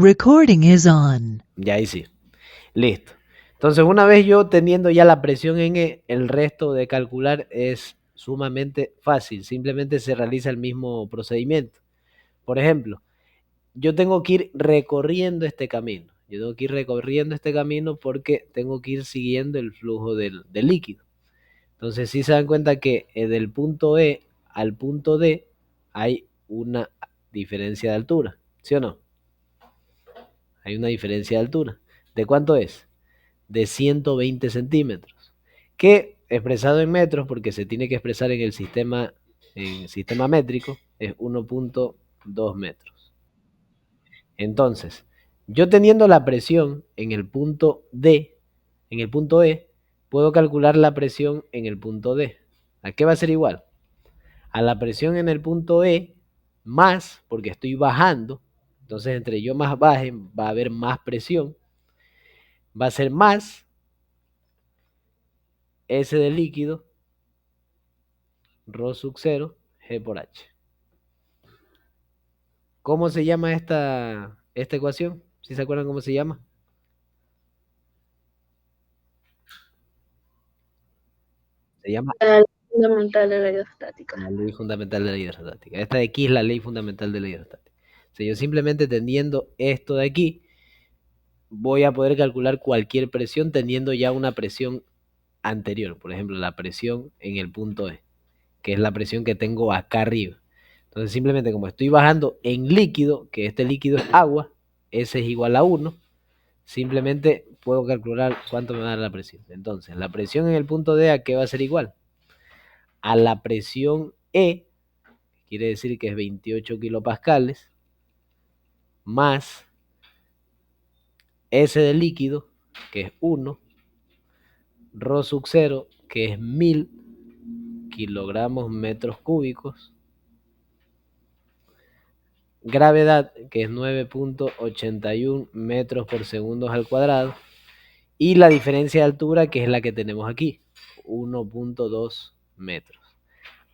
Recording is on. Ya ahí sí. Listo. Entonces, una vez yo teniendo ya la presión en E, el resto de calcular es sumamente fácil. Simplemente se realiza el mismo procedimiento. Por ejemplo, yo tengo que ir recorriendo este camino. Yo tengo que ir recorriendo este camino porque tengo que ir siguiendo el flujo del líquido. Entonces, si se dan cuenta que del punto E al punto D hay una diferencia de altura, ¿sí o no? Hay una diferencia de altura. ¿De cuánto es? De 120 centímetros. Que expresado en metros, porque se tiene que expresar en sistema métrico, es 1.2 metros. Entonces, yo teniendo la presión en el punto D, en el punto E, puedo calcular la presión en el punto D. ¿A qué va a ser igual? A la presión en el punto E más, porque estoy bajando, entonces entre yo más baje va a haber más presión, va a ser más S de líquido, Rho sub 0, G por H. ¿Cómo se llama esta ecuación? ¿Sí se acuerdan cómo se llama? Se llama La ley fundamental de la hidrostática. la ley fundamental de la hidrostática. Esta de aquí es la ley fundamental de la hidrostática. O sea, yo simplemente teniendo esto de aquí, voy a poder calcular cualquier presión teniendo ya una presión anterior. Por ejemplo, la presión en el punto E, que es la presión que tengo acá arriba. Entonces, simplemente como estoy bajando en líquido, que este líquido es agua, S es igual a 1, simplemente puedo calcular cuánto me va a dar la presión. Entonces, la presión en el punto D, ¿a qué va a ser igual? A la presión E, quiere decir que es 28 kilopascales, más S de líquido, que es 1, Rho sub 0, que es 1000 kilogramos metros cúbicos, gravedad, que es 9.81 metros por segundo al cuadrado, y la diferencia de altura, que es la que tenemos aquí, 1.2 metros.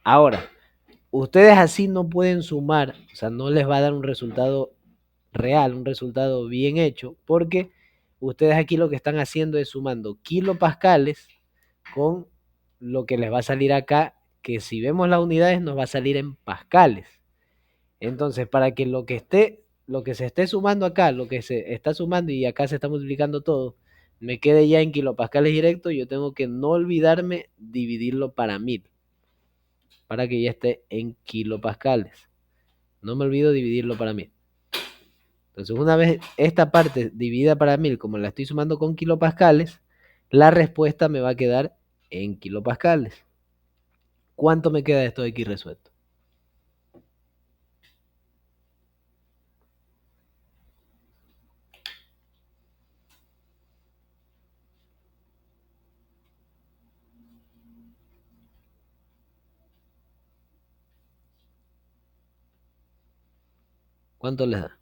Ahora, ustedes así no pueden sumar, o sea, no les va a dar un resultado real, un resultado bien hecho, porque ustedes aquí lo que están haciendo es sumando kilopascales con lo que les va a salir acá, que si vemos las unidades nos va a salir en pascales. Entonces, para que lo que se esté sumando acá, lo que se está sumando y acá se está multiplicando todo, me quede ya en kilopascales directo, yo tengo que no olvidarme dividirlo para 1000, para que ya esté en kilopascales. No me olvido dividirlo para 1000. Entonces, una vez esta parte dividida para 1000, como la estoy sumando con kilopascales, la respuesta me va a quedar en kilopascales. ¿Cuánto me queda esto de aquí resuelto? ¿Cuánto les da?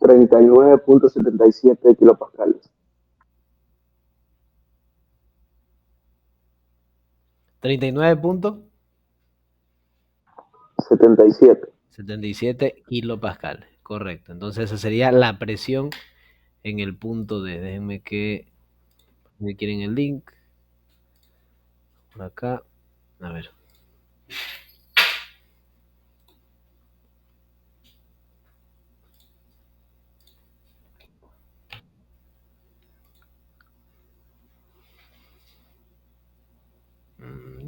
39.77 kilopascales. 39.77 77. kilopascales, correcto. Entonces esa sería la presión en el punto D. Déjenme que me quieren el link. Por acá. A ver.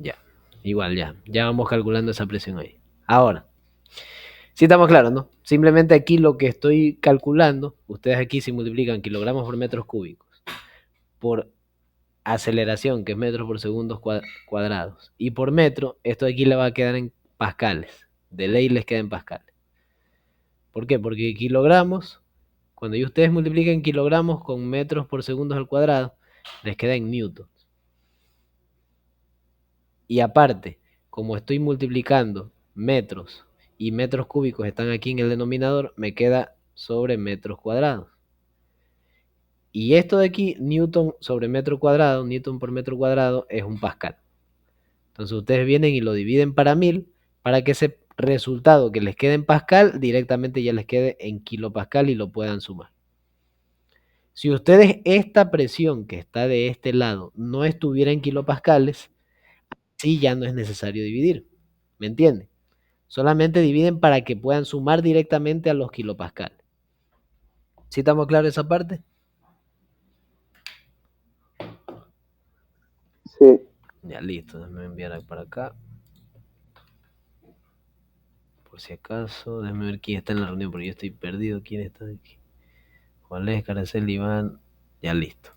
Ya. Igual ya. Ya vamos calculando esa presión ahí. Ahora. Sí estamos claros, ¿no? Simplemente aquí lo que estoy calculando, ustedes aquí si multiplican kilogramos por metros cúbicos por aceleración, que es metros por segundos cuadrados, y por metro, esto de aquí le va a quedar en pascales. De ley les queda en pascales. ¿Por qué? Porque kilogramos, cuando ustedes multipliquen kilogramos con metros por segundos al cuadrado, les queda en newtons. Y aparte, como estoy multiplicando metros y metros cúbicos están aquí en el denominador, me queda sobre metros cuadrados. Y esto de aquí, newton sobre metro cuadrado, newton por metro cuadrado, es un pascal. Entonces ustedes vienen y lo dividen para 1000, para que ese resultado que les quede en pascal directamente ya les quede en kilopascal y lo puedan sumar. Si ustedes esta presión que está de este lado no estuviera en kilopascales, sí ya no es necesario dividir. ¿Me entienden? Solamente dividen para que puedan sumar directamente a los kilopascales. ¿Sí estamos claros esa parte? Sí. Ya listo, déjame enviar para acá. Por si acaso, déjame ver quién está en la reunión, porque yo estoy perdido. ¿Quién está aquí? Juan Lés, Caracel, Iván. Ya listo.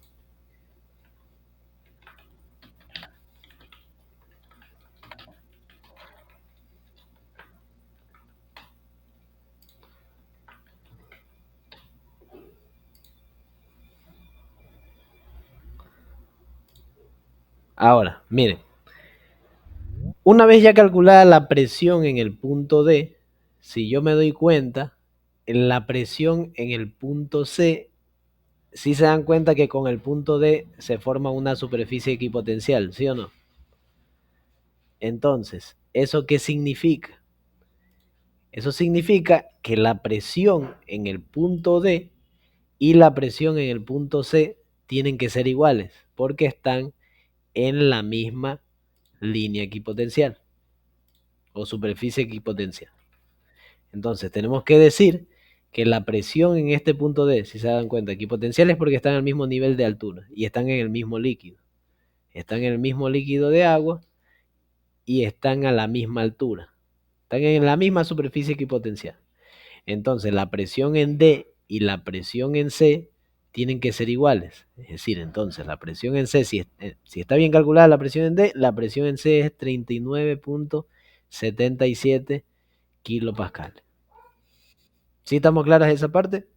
Ahora, miren. Una vez ya calculada la presión en el punto D, si yo me doy cuenta, la presión en el punto C, sí se dan cuenta que con el punto D se forma una superficie equipotencial, ¿sí o no? Entonces, ¿eso qué significa? Eso significa que la presión en el punto D y la presión en el punto C tienen que ser iguales, porque están en la misma línea equipotencial o superficie equipotencial. Entonces, tenemos que decir que la presión en este punto D, si se dan cuenta, equipotencial es porque están al mismo nivel de altura y están en el mismo líquido. Están en el mismo líquido de agua y están a la misma altura. Están en la misma superficie equipotencial. Entonces, la presión en D y la presión en C tienen que ser iguales. Es decir, entonces, la presión en C, si está bien calculada la presión en D, la presión en C es 39.77 kilopascales. ¿Sí estamos claras esa parte?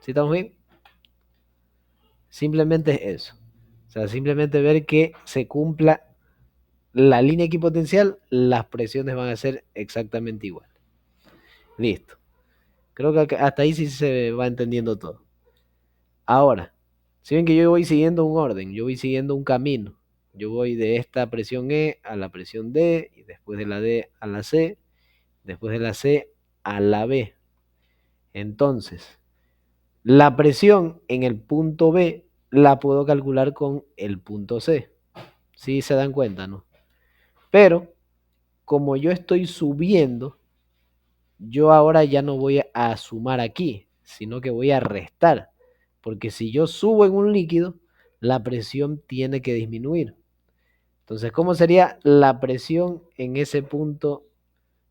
¿Sí estamos bien? Simplemente es eso. O sea, simplemente ver que se cumpla la línea equipotencial, las presiones van a ser exactamente iguales. Listo. Creo que hasta ahí sí se va entendiendo todo. Ahora, si ven que yo voy siguiendo un orden, yo voy siguiendo un camino. Yo voy de esta presión E a la presión D, y después de la D a la C, después de la C a la B. Entonces, la presión en el punto B la puedo calcular con el punto C. ¿Sí se dan cuenta, no? Pero, como yo estoy subiendo, yo ahora ya no voy a sumar aquí, sino que voy a restar. Porque si yo subo en un líquido, la presión tiene que disminuir. Entonces, ¿cómo sería la presión en ese punto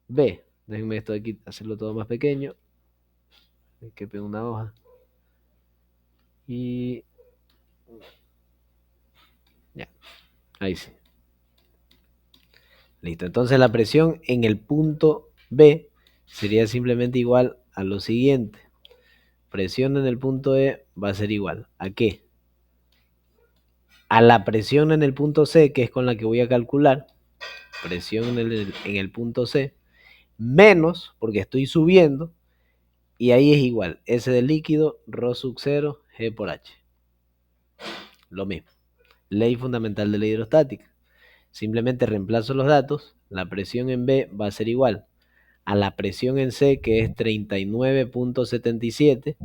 B? Déjenme esto aquí, hacerlo todo más pequeño. Hay que pegar una hoja. Y ya, ahí sí. Listo, entonces la presión en el punto B sería simplemente igual a lo siguiente. Presión en el punto E va a ser igual. ¿A qué? A la presión en el punto C, que es con la que voy a calcular. Presión en el punto C. Menos, porque estoy subiendo. Y ahí es igual. S del líquido, ρ sub 0, G por H. Lo mismo. Ley fundamental de la hidrostática. Simplemente reemplazo los datos. La presión en B va a ser igual a la presión en C, que es 39.77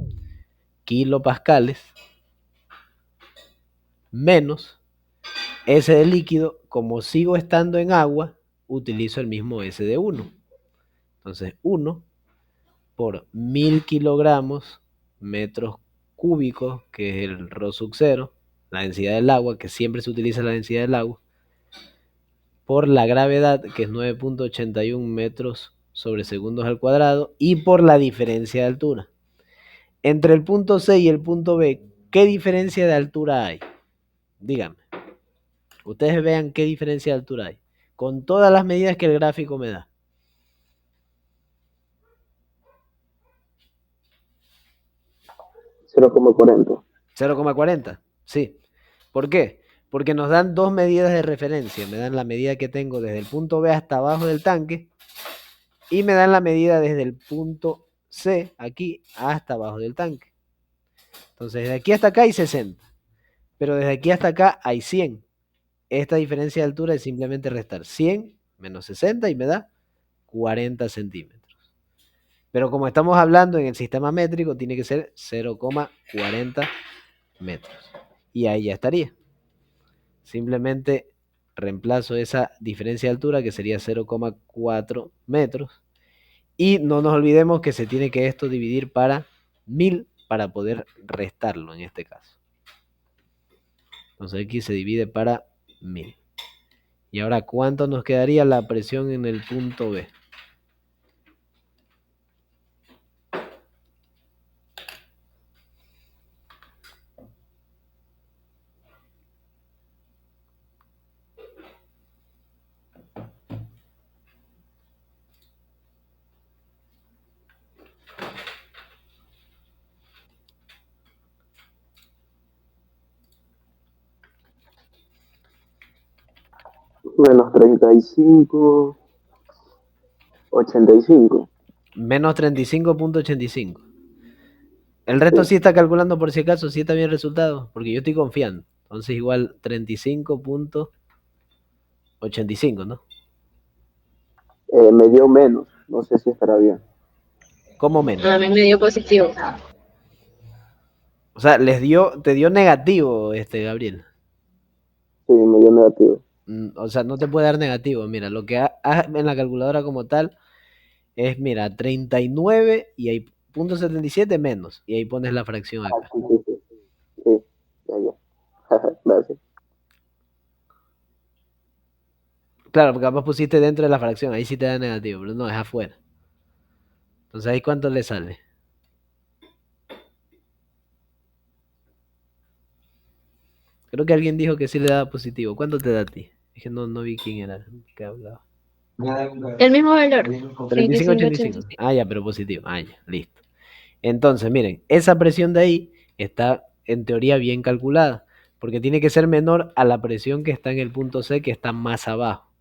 kilopascales, menos S de líquido. Como sigo estando en agua, utilizo el mismo S de 1. Entonces, 1 por 1000 kilogramos metros cúbicos, que es el ρ sub 0, la densidad del agua, que siempre se utiliza la densidad del agua, por la gravedad, que es 9.81 metros sobre segundos al cuadrado, y por la diferencia de altura. Entre el punto C y el punto B, ¿qué diferencia de altura hay? Díganme. Ustedes vean qué diferencia de altura hay, con todas las medidas que el gráfico me da. 0,40. 0,40, sí. ¿Por qué? Porque nos dan dos medidas de referencia. Me dan la medida que tengo desde el punto B hasta abajo del tanque y me dan la medida desde el punto C, aquí, hasta abajo del tanque. Entonces, desde aquí hasta acá hay 60, pero desde aquí hasta acá hay 100. Esta diferencia de altura es simplemente restar 100 menos 60 y me da 0,40 centímetros. Pero como estamos hablando en el sistema métrico, tiene que ser 0,40 metros. Y ahí ya estaría. Simplemente reemplazo esa diferencia de altura, que sería 0,4 metros. Y no nos olvidemos que se tiene que esto dividir para 1000 para poder restarlo en este caso. Entonces aquí se divide para 1000. Y ahora, ¿cuánto nos quedaría la presión en el punto B? Menos 35, 85. Menos 35,85. El resto sí está calculando por si acaso, sí está bien el resultado, porque yo estoy confiando. Entonces igual 35,85, ¿no? Me dio menos. No sé si estará bien. ¿Cómo menos? A mí me dio positivo. O sea, te dio negativo, Gabriel. Sí, me dio negativo. O sea, no te puede dar negativo. Mira, lo que haz en la calculadora como tal es, mira, 39 y hay .77 menos. Y ahí pones la fracción Ah, acá. sí, sí, sí. Sí, ya. Gracias. Claro, porque capaz pusiste dentro de la fracción, ahí sí te da negativo, pero no, es afuera. Entonces, ¿ahí cuánto le sale? Creo que alguien dijo que sí le daba positivo. ¿Cuánto te da a ti? Es que no vi quién era el que hablaba. El mismo valor. 35,85. 35,85. Ah, ya, pero positivo. Ah, ya, listo. Entonces, miren, esa presión de ahí está en teoría bien calculada, porque tiene que ser menor a la presión que está en el punto C, que está más abajo.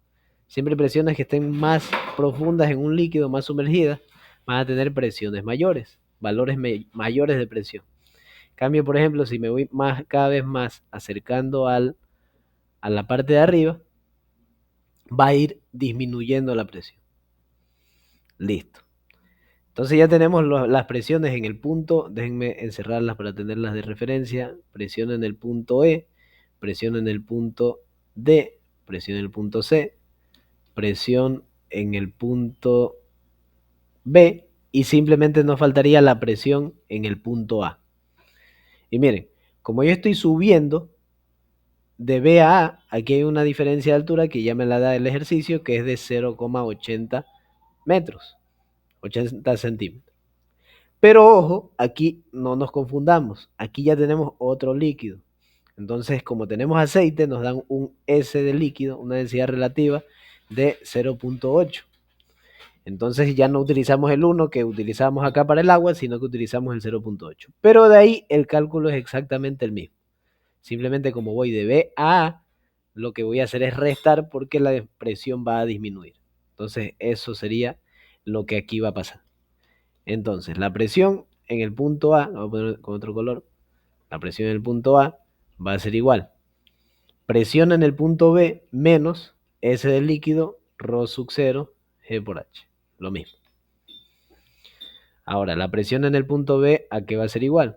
Siempre presiones que estén más profundas en un líquido, más sumergidas, van a tener presiones mayores, valores mayores de presión. Cambio, por ejemplo, si me voy cada vez más acercando a la parte de arriba, va a ir disminuyendo la presión. Listo. Entonces ya tenemos las presiones en el punto, déjenme encerrarlas para tenerlas de referencia. Presión en el punto E, presión en el punto D, presión en el punto C, presión en el punto B y simplemente nos faltaría la presión en el punto A. Y miren, como yo estoy subiendo de B a A, aquí hay una diferencia de altura que ya me la da el ejercicio, que es de 0,80 metros, 80 centímetros. Pero ojo, aquí no nos confundamos, aquí ya tenemos otro líquido. Entonces, como tenemos aceite, nos dan un S de líquido, una densidad relativa de 0,8. Entonces ya no utilizamos el 1 que utilizamos acá para el agua, sino que utilizamos el 0,8. Pero de ahí el cálculo es exactamente el mismo. Simplemente como voy de B a A, lo que voy a hacer es restar porque la presión va a disminuir. Entonces eso sería lo que aquí va a pasar. Entonces la presión en el punto A, lo voy a poner con otro color, la presión en el punto A va a ser igual. Presión en el punto B menos S del líquido, ρ sub 0, G por H. Lo mismo. Ahora, la presión en el punto B, ¿a qué va a ser igual?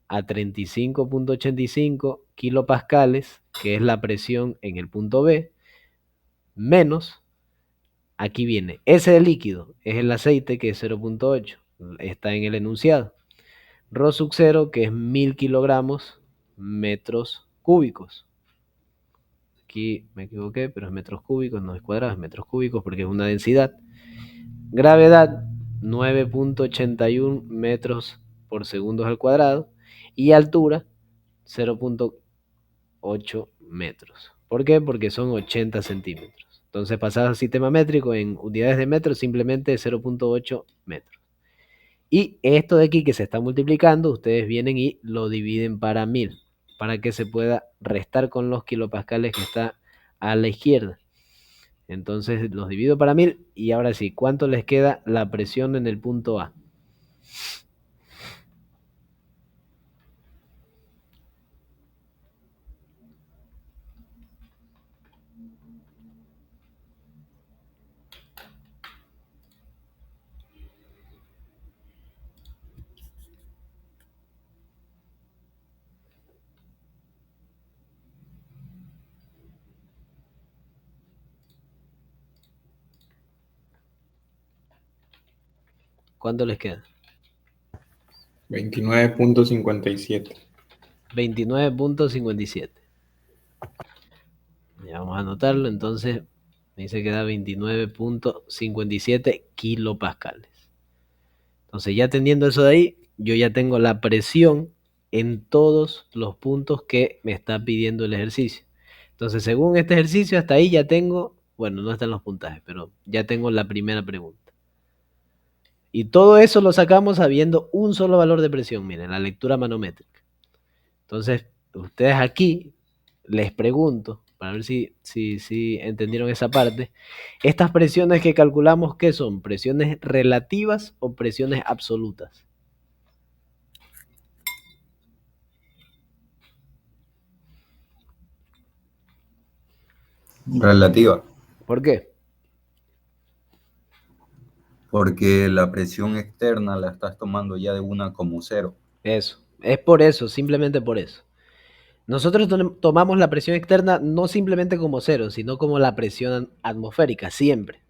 A 35,85 kilopascales, que es la presión en el punto B, menos, aquí viene, S del líquido, es el aceite, que es 0,8, está en el enunciado. Rho sub 0, que es 1000 kilogramos metros cúbicos. Aquí me equivoqué, pero es metros cúbicos, no es cuadrados, es metros cúbicos porque es una densidad. Gravedad, 9,81 metros por segundos al cuadrado. Y altura, 0,8 metros. ¿Por qué? Porque son 80 centímetros. Entonces, pasado al sistema métrico en unidades de metros, simplemente 0,8 metros. Y esto de aquí que se está multiplicando, ustedes vienen y lo dividen para 1000, para que se pueda restar con los kilopascales que está a la izquierda. Entonces los divido para 1000 y ahora sí, ¿cuánto les queda la presión en el punto A? ¿Cuánto les queda? 29.57. 29.57. Ya vamos a anotarlo, entonces me dice que da 29.57 kilopascales. Entonces ya teniendo eso de ahí, yo ya tengo la presión en todos los puntos que me está pidiendo el ejercicio. Entonces, según este ejercicio, hasta ahí ya tengo, bueno, no están los puntajes, pero ya tengo la primera pregunta. Y todo eso lo sacamos sabiendo un solo valor de presión, miren, la lectura manométrica. Entonces, ustedes aquí les pregunto, para ver si entendieron esa parte, estas presiones que calculamos, ¿qué son? ¿Presiones relativas o presiones absolutas? Relativa, ¿Por qué? porque la presión externa la estás tomando ya de una como cero. Eso, es por eso, simplemente por eso. Nosotros tomamos la presión externa no simplemente como cero, sino como la presión atmosférica, siempre.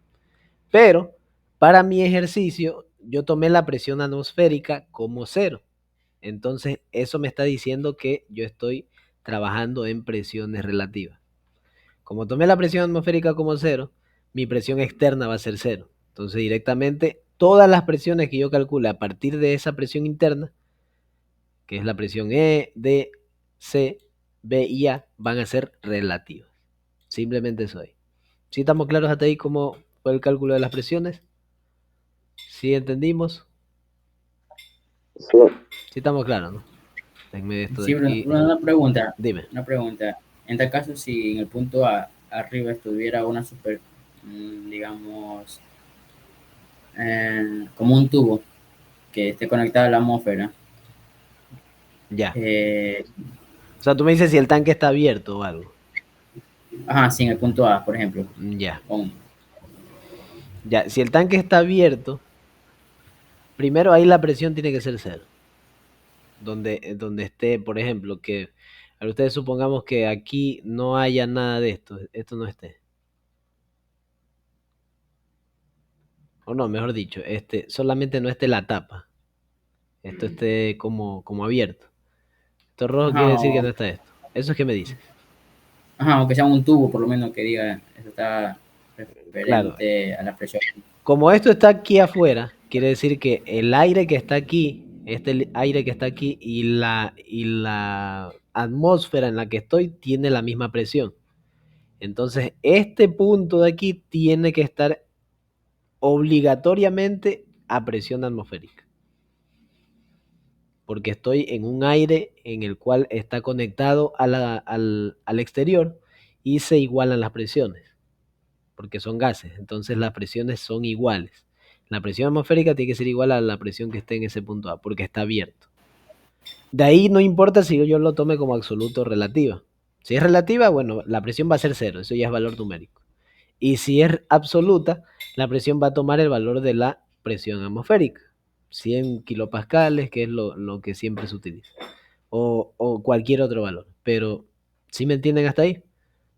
Pero para mi ejercicio, yo tomé la presión atmosférica como cero. Entonces, eso me está diciendo que yo estoy trabajando en presiones relativas. Como tomé la presión atmosférica como cero, mi presión externa va a ser cero. Entonces, directamente, todas las presiones que yo calcule a partir de esa presión interna, que es la presión E, D, C, B y A, van a ser relativas. Simplemente eso ahí. ¿Sí estamos claros hasta ahí cómo fue el cálculo de las presiones? ¿Sí entendimos? Sí. Sí estamos claros, ¿no? Denme esto Sí, de aquí. una pregunta. Dime. Una pregunta. En tal caso, si en el punto A arriba estuviera una digamos, como un tubo que esté conectado a la atmósfera. Ya. O sea, tú me dices si el tanque está abierto o algo. Ajá, sí, en el punto A, por ejemplo. Ya. Ya, si el tanque está abierto, primero ahí la presión tiene que ser cero. Donde esté, por ejemplo, que a ustedes supongamos que aquí no haya nada de esto no esté. O no, mejor dicho, solamente no esté la tapa. Esto esté como abierto. Esto rojo quiere decir que no está esto. Eso es que me dices. Ajá, aunque sea un tubo, por lo menos que diga, eso está referente a la presión. Como esto está aquí afuera, quiere decir que el aire que está aquí, este aire que está aquí y la atmósfera en la que estoy tiene la misma presión. Entonces, este punto de aquí tiene que estar obligatoriamente a presión atmosférica. Porque estoy en un aire en el cual está conectado al exterior y se igualan las presiones, porque son gases, entonces las presiones son iguales. La presión atmosférica tiene que ser igual a la presión que esté en ese punto A, porque está abierto. De ahí no importa si yo lo tome como absoluto o relativa. Si es relativa, bueno, la presión va a ser cero, eso ya es valor numérico. Y si es absoluta, la presión va a tomar el valor de la presión atmosférica. 100 kilopascales, que es lo que siempre se utiliza. O cualquier otro valor. Pero, ¿sí me entienden hasta ahí?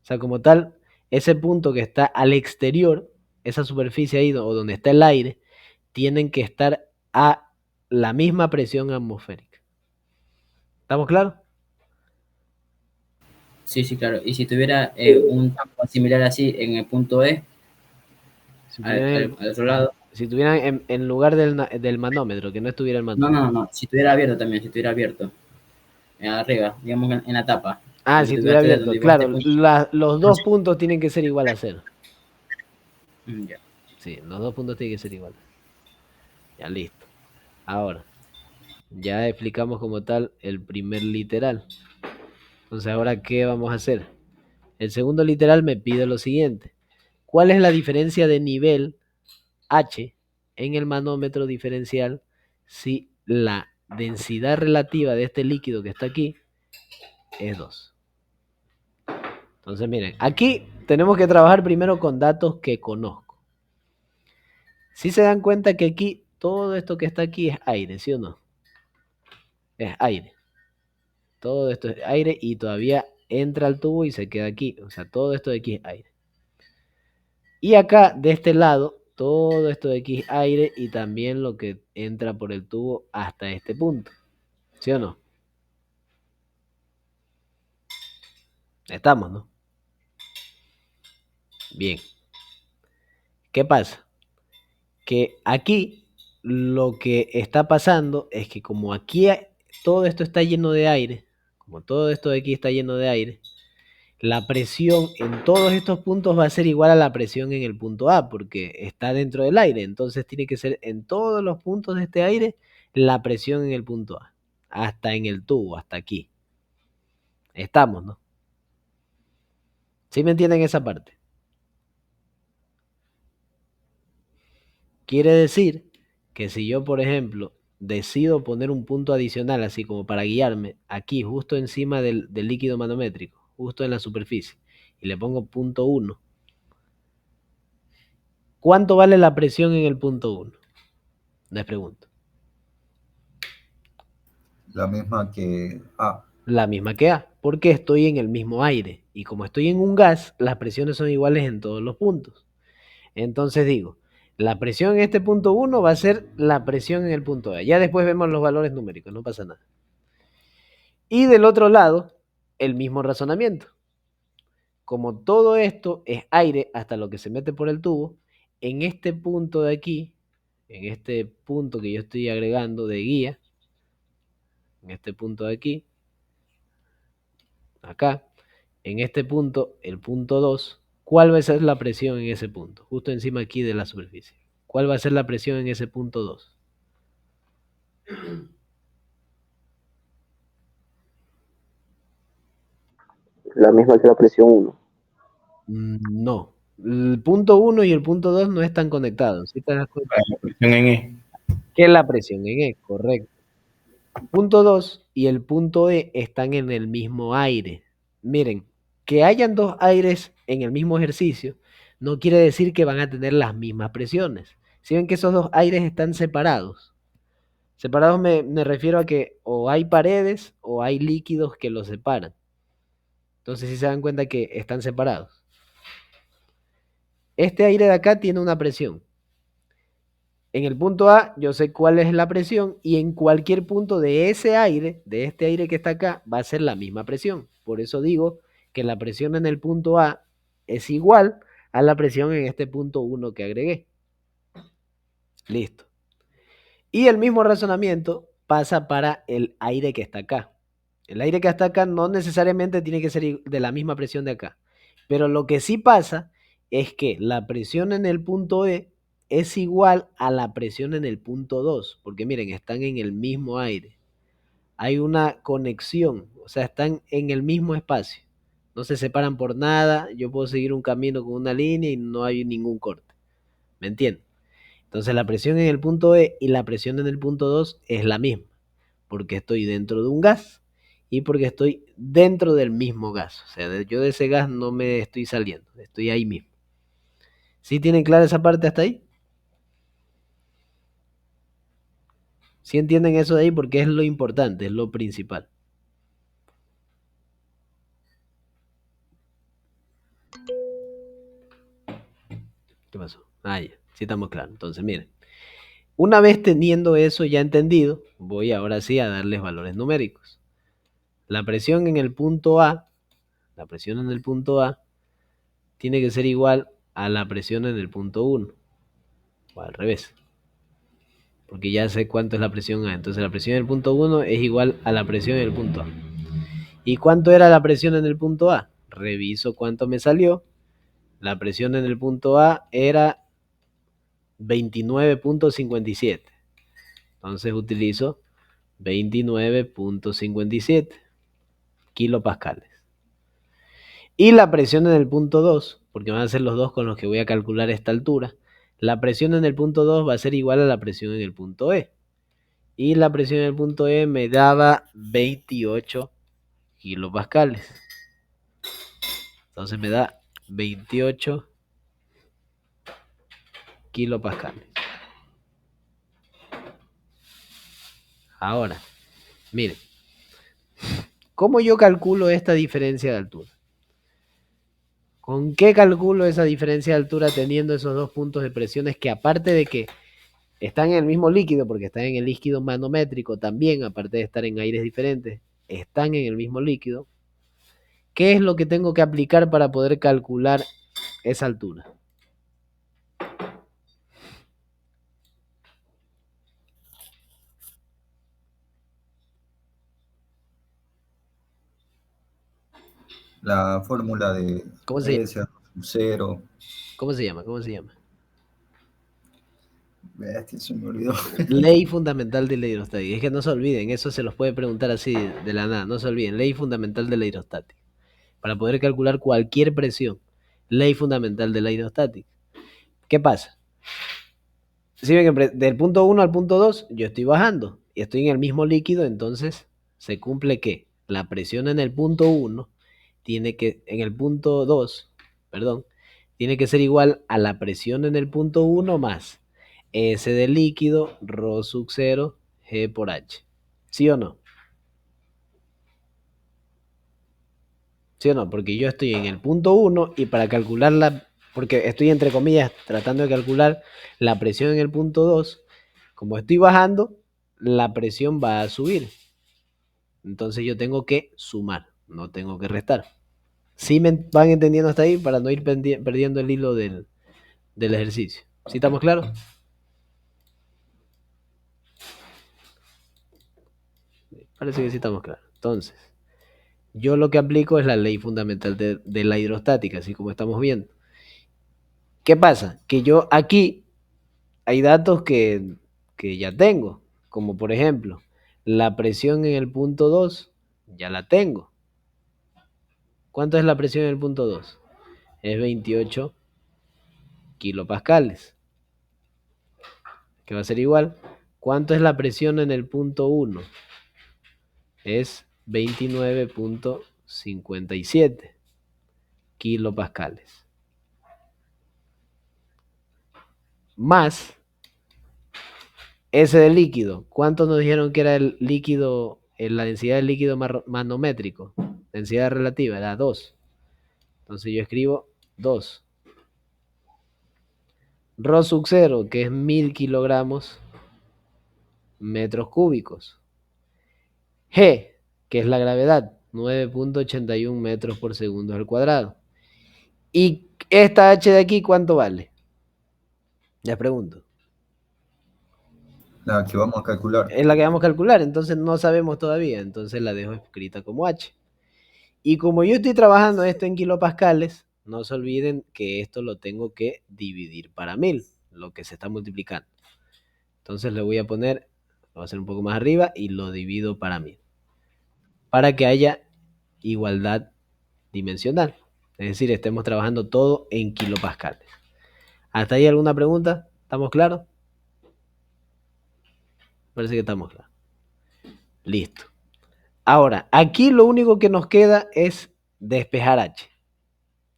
O sea, como tal, ese punto que está al exterior, esa superficie ahí o donde está el aire, tienen que estar a la misma presión atmosférica. ¿Estamos claros? Sí, sí, claro. Y si tuviera un campo similar así en el punto E, Si al otro lado. Si tuvieran en lugar del manómetro, que no estuviera el manómetro. No. Si estuviera abierto también, si estuviera abierto. Arriba, digamos en la tapa. Ah, si estuviera abierto. Claro, los dos puntos tienen que ser igual a cero. Ya. Sí, los dos puntos tienen que ser iguales. Ya, listo. Ahora, ya explicamos como tal el primer literal. Entonces, ahora, ¿qué vamos a hacer? El segundo literal me pide lo siguiente. ¿Cuál es la diferencia de nivel H en el manómetro diferencial si la densidad relativa de este líquido que está aquí es 2? Entonces, miren, aquí tenemos que trabajar primero con datos que conozco. Si se dan cuenta que aquí, todo esto que está aquí es aire, ¿sí o no? Es aire. Todo esto es aire y todavía entra al tubo y se queda aquí. O sea, todo esto de aquí es aire. Y acá, de este lado, todo esto de aquí es aire y también lo que entra por el tubo hasta este punto. ¿Sí o no? Estamos, ¿no? Bien. ¿Qué pasa? Que aquí lo que está pasando es que como aquí todo esto está lleno de aire, como todo esto de aquí está lleno de aire, la presión en todos estos puntos va a ser igual a la presión en el punto A, porque está dentro del aire. Entonces tiene que ser en todos los puntos de este aire la presión en el punto A, hasta en el tubo, hasta aquí. Estamos, ¿no? ¿Sí me entienden esa parte? Quiere decir que si yo, por ejemplo, decido poner un punto adicional, así como para guiarme, aquí justo encima del líquido manométrico, justo en la superficie, y le pongo punto 1, ¿cuánto vale la presión en el punto 1? Les pregunto. La misma que A. La misma que A, porque estoy en el mismo aire. Y como estoy en un gas, las presiones son iguales en todos los puntos. Entonces digo, la presión en este punto 1 va a ser la presión en el punto A. Ya después vemos los valores numéricos, no pasa nada. Y del otro lado, el mismo razonamiento. Como todo esto es aire hasta lo que se mete por el tubo, en este punto de aquí, en este punto que yo estoy agregando de guía, en este punto de aquí, acá, en este punto, el punto 2, ¿cuál va a ser la presión en ese punto? Justo encima aquí de la superficie. ¿Cuál va a ser la presión en ese punto 2? La misma que la presión 1. No. El punto 1 y el punto 2 no están conectados. ¿Sí te das cuenta? La presión en E. ¿Qué es la presión en E? Correcto. El punto 2 y el punto E están en el mismo aire. Miren, que hayan dos aires en el mismo ejercicio no quiere decir que van a tener las mismas presiones. Si ven que esos dos aires están separados. Separados me refiero a que o hay paredes o hay líquidos que los separan. Entonces si se dan cuenta que están separados. Este aire de acá tiene una presión. En el punto A yo sé cuál es la presión y en cualquier punto de ese aire, de este aire que está acá, va a ser la misma presión. Por eso digo que la presión en el punto A es igual a la presión en este punto 1 que agregué. Listo. Y el mismo razonamiento pasa para el aire que está acá. El aire que está acá no necesariamente tiene que ser de la misma presión de acá. Pero lo que sí pasa es que la presión en el punto E es igual a la presión en el punto 2. Porque miren, están en el mismo aire. Hay una conexión, o sea, están en el mismo espacio. No se separan por nada. Yo puedo seguir un camino con una línea y no hay ningún corte. ¿Me entienden? Entonces la presión en el punto E y la presión en el punto 2 es la misma, porque estoy dentro de un gas y porque estoy dentro del mismo gas. O sea, yo de ese gas no me estoy saliendo, estoy ahí mismo. ¿Sí tienen clara esa parte hasta ahí? ¿Sí entienden eso de ahí? Porque es lo importante, es lo principal. ¿Qué pasó? Ah, ya, sí estamos claros. Entonces, miren. Una vez teniendo eso ya entendido, voy ahora sí a darles valores numéricos. La presión en el punto A, la presión en el punto A, tiene que ser igual a la presión en el punto 1, o al revés, porque ya sé cuánto es la presión A. Entonces la presión en el punto 1 es igual a la presión en el punto A. ¿Y cuánto era la presión en el punto A? Reviso cuánto me salió. La presión en el punto A era 29.57. Entonces utilizo 29.57 kilopascales. Y la presión en el punto 2, porque van a ser los dos con los que voy a calcular esta altura, la presión en el punto 2 va a ser igual a la presión en el punto E. Y la presión en el punto E me daba 28 kilopascales. Entonces me da 28 kilopascales. Ahora, miren, ¿cómo yo calculo esta diferencia de altura? ¿Con qué calculo esa diferencia de altura teniendo esos dos puntos de presiones que aparte de que están en el mismo líquido, porque están en el líquido manométrico también, aparte de estar en aires diferentes, están en el mismo líquido? ¿Qué es lo que tengo que aplicar para poder calcular esa altura? La fórmula de ¿Cómo se, S sub 0. ¿Cómo se llama? ¿Cómo se llama? Bestia, se me olvidó. Ley fundamental de la hidrostática. Es que no se olviden, eso se los puede preguntar así de la nada. No se olviden, ley fundamental de la hidrostática. Para poder calcular cualquier presión, ley fundamental de la hidrostática. ¿Qué pasa? Si ven que del punto 1 al punto 2 yo estoy bajando y estoy en el mismo líquido, entonces se cumple que la presión en el punto 1 tiene que, en el punto 2, perdón, tiene que ser igual a la presión en el punto 1 más S del líquido, ρ sub 0, G por H. ¿Sí o no? ¿Sí o no? Porque yo estoy en el punto 1 y para calcularla, porque estoy entre comillas tratando de calcular la presión en el punto 2, como estoy bajando, la presión va a subir. Entonces yo tengo que sumar, no tengo que restar. ¿Sí me van entendiendo hasta ahí para no ir perdiendo el hilo del ejercicio? ¿Sí estamos claros? Parece que sí estamos claros. Entonces, yo lo que aplico es la ley fundamental de la hidrostática, así como estamos viendo. ¿Qué pasa? Que yo aquí hay datos que ya tengo, como por ejemplo, la presión en el punto 2, ya la tengo. ¿Cuánto es la presión en el punto 2? Es 28 kilopascales, que va a ser igual. ¿Cuánto es la presión en el punto 1? Es 29.57 kilopascales. Más ese del líquido. ¿Cuánto nos dijeron que era el líquido, la densidad del líquido manométrico? Densidad relativa, era 2. Entonces yo escribo 2. Rho sub 0, que es 1000 kilogramos metros cúbicos. G, que es la gravedad, 9.81 metros por segundo al cuadrado. ¿Y esta H de aquí cuánto vale? Les pregunto. La que vamos a calcular. Es la que vamos a calcular, entonces no sabemos todavía, entonces la dejo escrita como H. Y como yo estoy trabajando esto en kilopascales, no se olviden que esto lo tengo que dividir para 1000, lo que se está multiplicando. Entonces le voy a poner, lo voy a hacer un poco más arriba y lo divido para 1000. Para que haya igualdad dimensional. Es decir, estemos trabajando todo en kilopascales. ¿Hasta ahí alguna pregunta? ¿Estamos claros? Parece que estamos claros. Listo. Ahora, aquí lo único que nos queda es despejar H.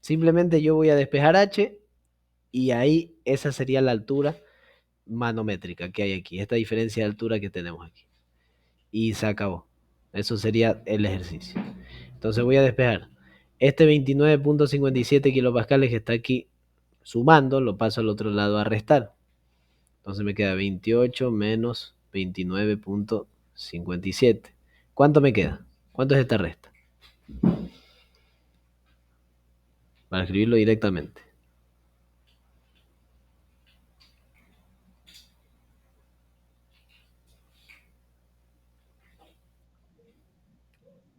Simplemente yo voy a despejar H y ahí esa sería la altura manométrica que hay aquí, esta diferencia de altura que tenemos aquí. Y se acabó. Eso sería el ejercicio. Entonces voy a despejar. Este 29.57 kilopascales que está aquí sumando, lo paso al otro lado a restar. Entonces me queda 28 menos 29.57. ¿Cuánto me queda? ¿Cuánto es esta resta? Para escribirlo directamente.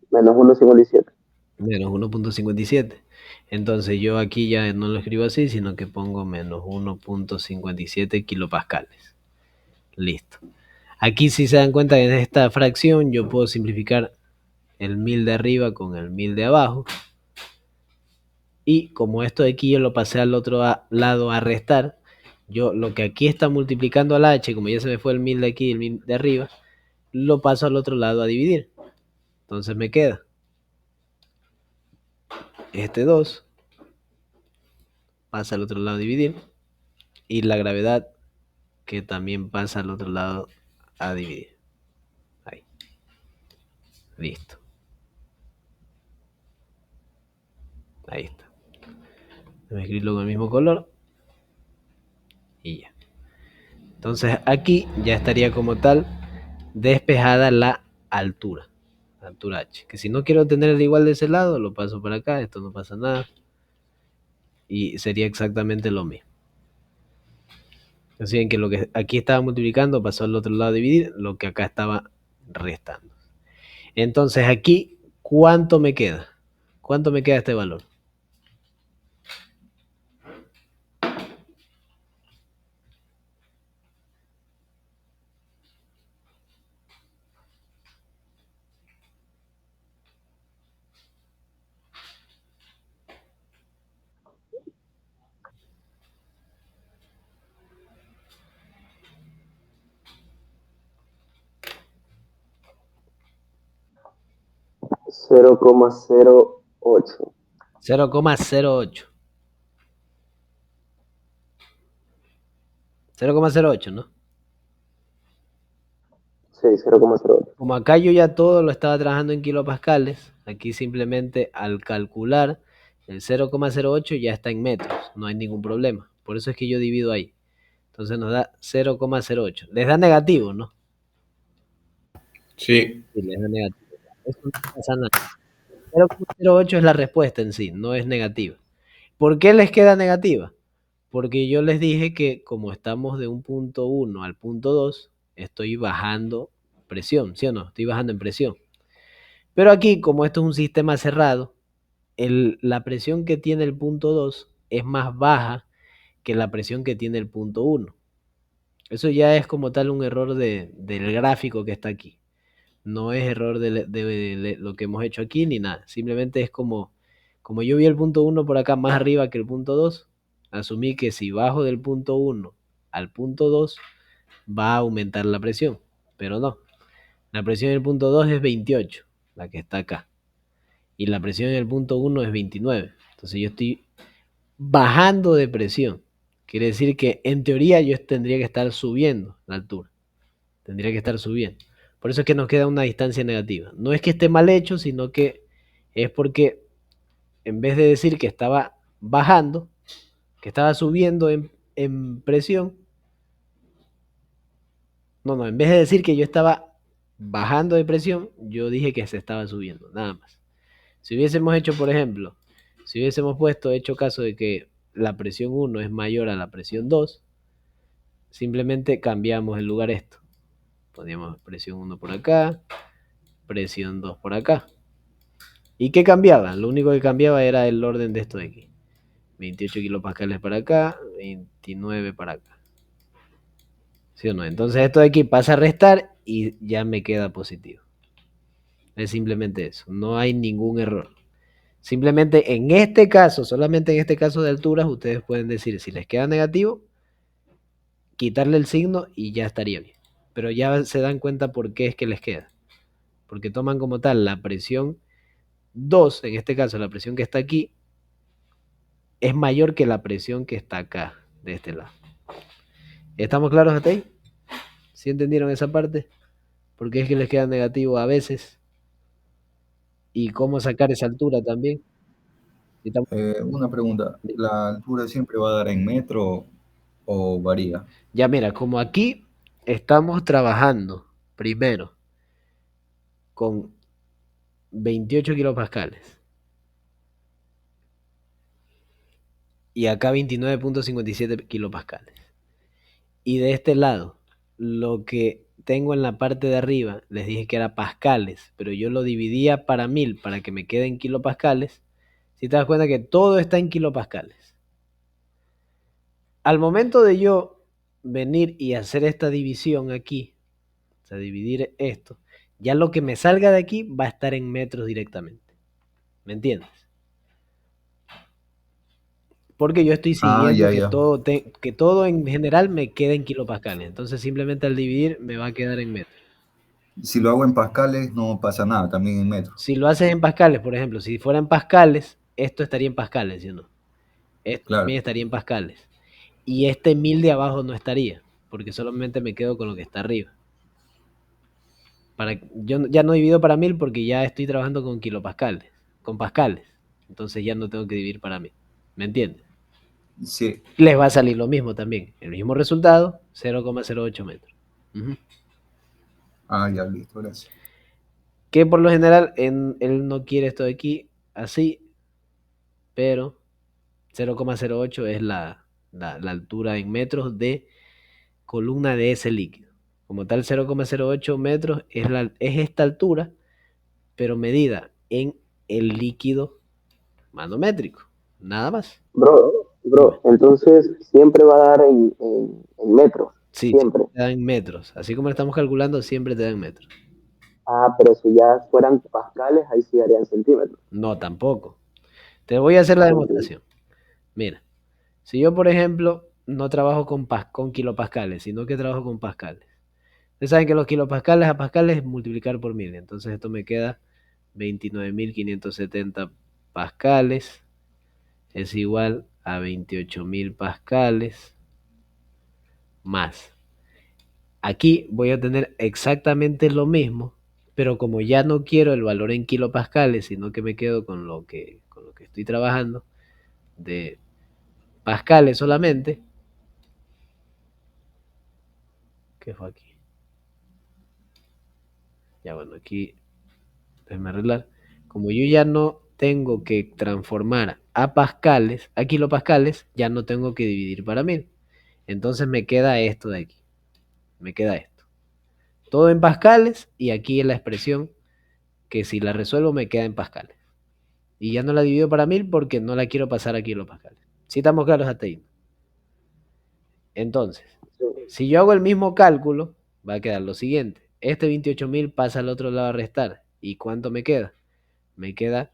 Menos 1,57. Menos 1.57. Entonces yo aquí ya no lo escribo así, sino que pongo menos 1.57 kilopascales. Listo. Aquí si se dan cuenta que en esta fracción yo puedo simplificar el 1000 de arriba con el 1000 de abajo. Y como esto de aquí yo lo pasé al otro lado a restar, yo lo que aquí está multiplicando al h, como ya se me fue el 1000 de aquí y el 1000 de arriba, lo paso al otro lado a dividir. Entonces me queda este 2, pasa al otro lado a dividir, y la gravedad que también pasa al otro lado a dividir. Ahí. Listo. Ahí está. Déjame escribirlo con el mismo color. Y ya. Entonces aquí ya estaría como tal despejada la altura. Altura H. Que si no quiero tener el igual de ese lado, lo paso para acá. Esto no pasa nada. Y sería exactamente lo mismo. Así que lo que aquí estaba multiplicando pasó al otro lado a dividir, lo que acá estaba restando. Entonces aquí, ¿cuánto me queda? ¿Cuánto me queda este valor? Cero coma 0,08. 0,08. 0,08, ¿no? Sí, 0,08. Como acá yo ya todo lo estaba trabajando en kilopascales, aquí simplemente al calcular el 0,08 ya está en metros, no hay ningún problema. Por eso es que yo divido ahí. Entonces nos da 0,08. Les da negativo, ¿no? Sí. Sí, les da negativo. Eso no pasa nada. 0,08 es la respuesta en sí, no es negativa. ¿Por qué les queda negativa? Porque yo les dije que como estamos de un punto 1 al punto 2, estoy bajando presión, ¿sí o no? Estoy bajando en presión. Pero aquí, como esto es un sistema cerrado, la presión que tiene el punto 2 es más baja que la presión que tiene el punto 1. Eso ya es como tal un error del gráfico que está aquí. No es error de lo que hemos hecho aquí ni nada. Simplemente es como yo vi el punto 1 por acá más arriba que el punto 2, asumí que si bajo del punto 1 al punto 2 va a aumentar la presión. Pero no. La presión en el punto 2 es 28, la que está acá. Y la presión en el punto 1 es 29. Entonces yo estoy bajando de presión. Quiere decir que en teoría yo tendría que estar subiendo la altura. Tendría que estar subiendo. Por eso es que nos queda una distancia negativa. No es que esté mal hecho, sino que es porque en vez de decir que estaba bajando, que estaba subiendo en presión, no, en vez de decir que yo estaba bajando de presión, yo dije que se estaba subiendo, nada más. Si hubiésemos hecho, por ejemplo, si hubiésemos hecho caso de que la presión 1 es mayor a la presión 2, simplemente cambiamos el lugar esto. Poníamos presión 1 por acá, presión 2 por acá. ¿Y qué cambiaba? Lo único que cambiaba era el orden de esto de aquí. 28 kilopascales para acá, 29 para acá. ¿Sí o no? Entonces esto de aquí pasa a restar y ya me queda positivo. Es simplemente eso. No hay ningún error. Simplemente en este caso, solamente en este caso de alturas, ustedes pueden decir si les queda negativo, quitarle el signo y ya estaría bien. Pero ya se dan cuenta por qué es que les queda. Porque toman como tal la presión 2, en este caso la presión que está aquí, es mayor que la presión que está acá, de este lado. ¿Estamos claros hasta ahí? ¿Sí entendieron esa parte? ¿Por qué es que les queda negativo a veces? ¿Y cómo sacar esa altura también? Una pregunta, ¿la altura siempre va a dar en metro o varía? Ya mira, como aquí estamos trabajando primero con 28 kilopascales y acá 29,57 kilopascales. Y de este lado, lo que tengo en la parte de arriba, les dije que era pascales, pero yo lo dividía para 1000 para que me queden kilopascales. Si te das cuenta que todo está en kilopascales. Al momento de yo venir y hacer esta división aquí, o sea, dividir esto, ya lo que me salga de aquí va a estar en metros directamente. ¿Me entiendes? Porque yo estoy siguiendo Ya. que todo en general me quede en kilopascales. Entonces simplemente al dividir me va a quedar en metros. Si lo hago en pascales no pasa nada, también en metros. Si lo haces en pascales, por ejemplo, si fuera en pascales, esto estaría en pascales, ¿sí o no? Esto Claro. también estaría en pascales. Y este 1000 de abajo no estaría, porque solamente me quedo con lo que está arriba. Yo ya no divido para 1000 porque ya estoy trabajando con kilopascales, con pascales. Entonces ya no tengo que dividir para 1000. ¿Me entiendes? Sí. les va a salir lo mismo también. El mismo resultado, 0,08 metros. Ya, listo, gracias. Que por lo general él no quiere esto de aquí así, pero 0,08 es la altura en metros de columna de ese líquido. Como tal, 0,08 metros es esta altura, pero medida en el líquido manométrico, nada más. Bro, entonces siempre va a dar en metros, Sí, siempre. te dan metros. Así como lo estamos calculando, siempre te dan metros. Pero si ya fueran pascales, ahí sí darían centímetros. No, tampoco. Te voy a hacer la demostración. Mira, si yo, por ejemplo, no trabajo con kilopascales, sino que trabajo con pascales. Ustedes saben que los kilopascales a pascales es multiplicar por 1000. Entonces esto me queda 29.570 pascales. Es igual a 28.000 pascales más. Aquí voy a tener exactamente lo mismo, pero como ya no quiero el valor en kilopascales, sino que me quedo con lo que estoy trabajando de pascales solamente. ¿Qué fue aquí? Ya bueno, aquí déjenme arreglar. Como yo ya no tengo que transformar a pascales, a kilopascales, ya no tengo que dividir para 1000. Entonces me queda esto de aquí. Me queda esto. Todo en pascales y aquí en la expresión que si la resuelvo me queda en pascales. Y ya no la divido para 1000 porque no la quiero pasar a kilopascales. ¿Sí estamos claros hasta ahí? Entonces, si yo hago el mismo cálculo, va a quedar lo siguiente. Este 28.000 pasa al otro lado a restar. ¿Y cuánto me queda? Me queda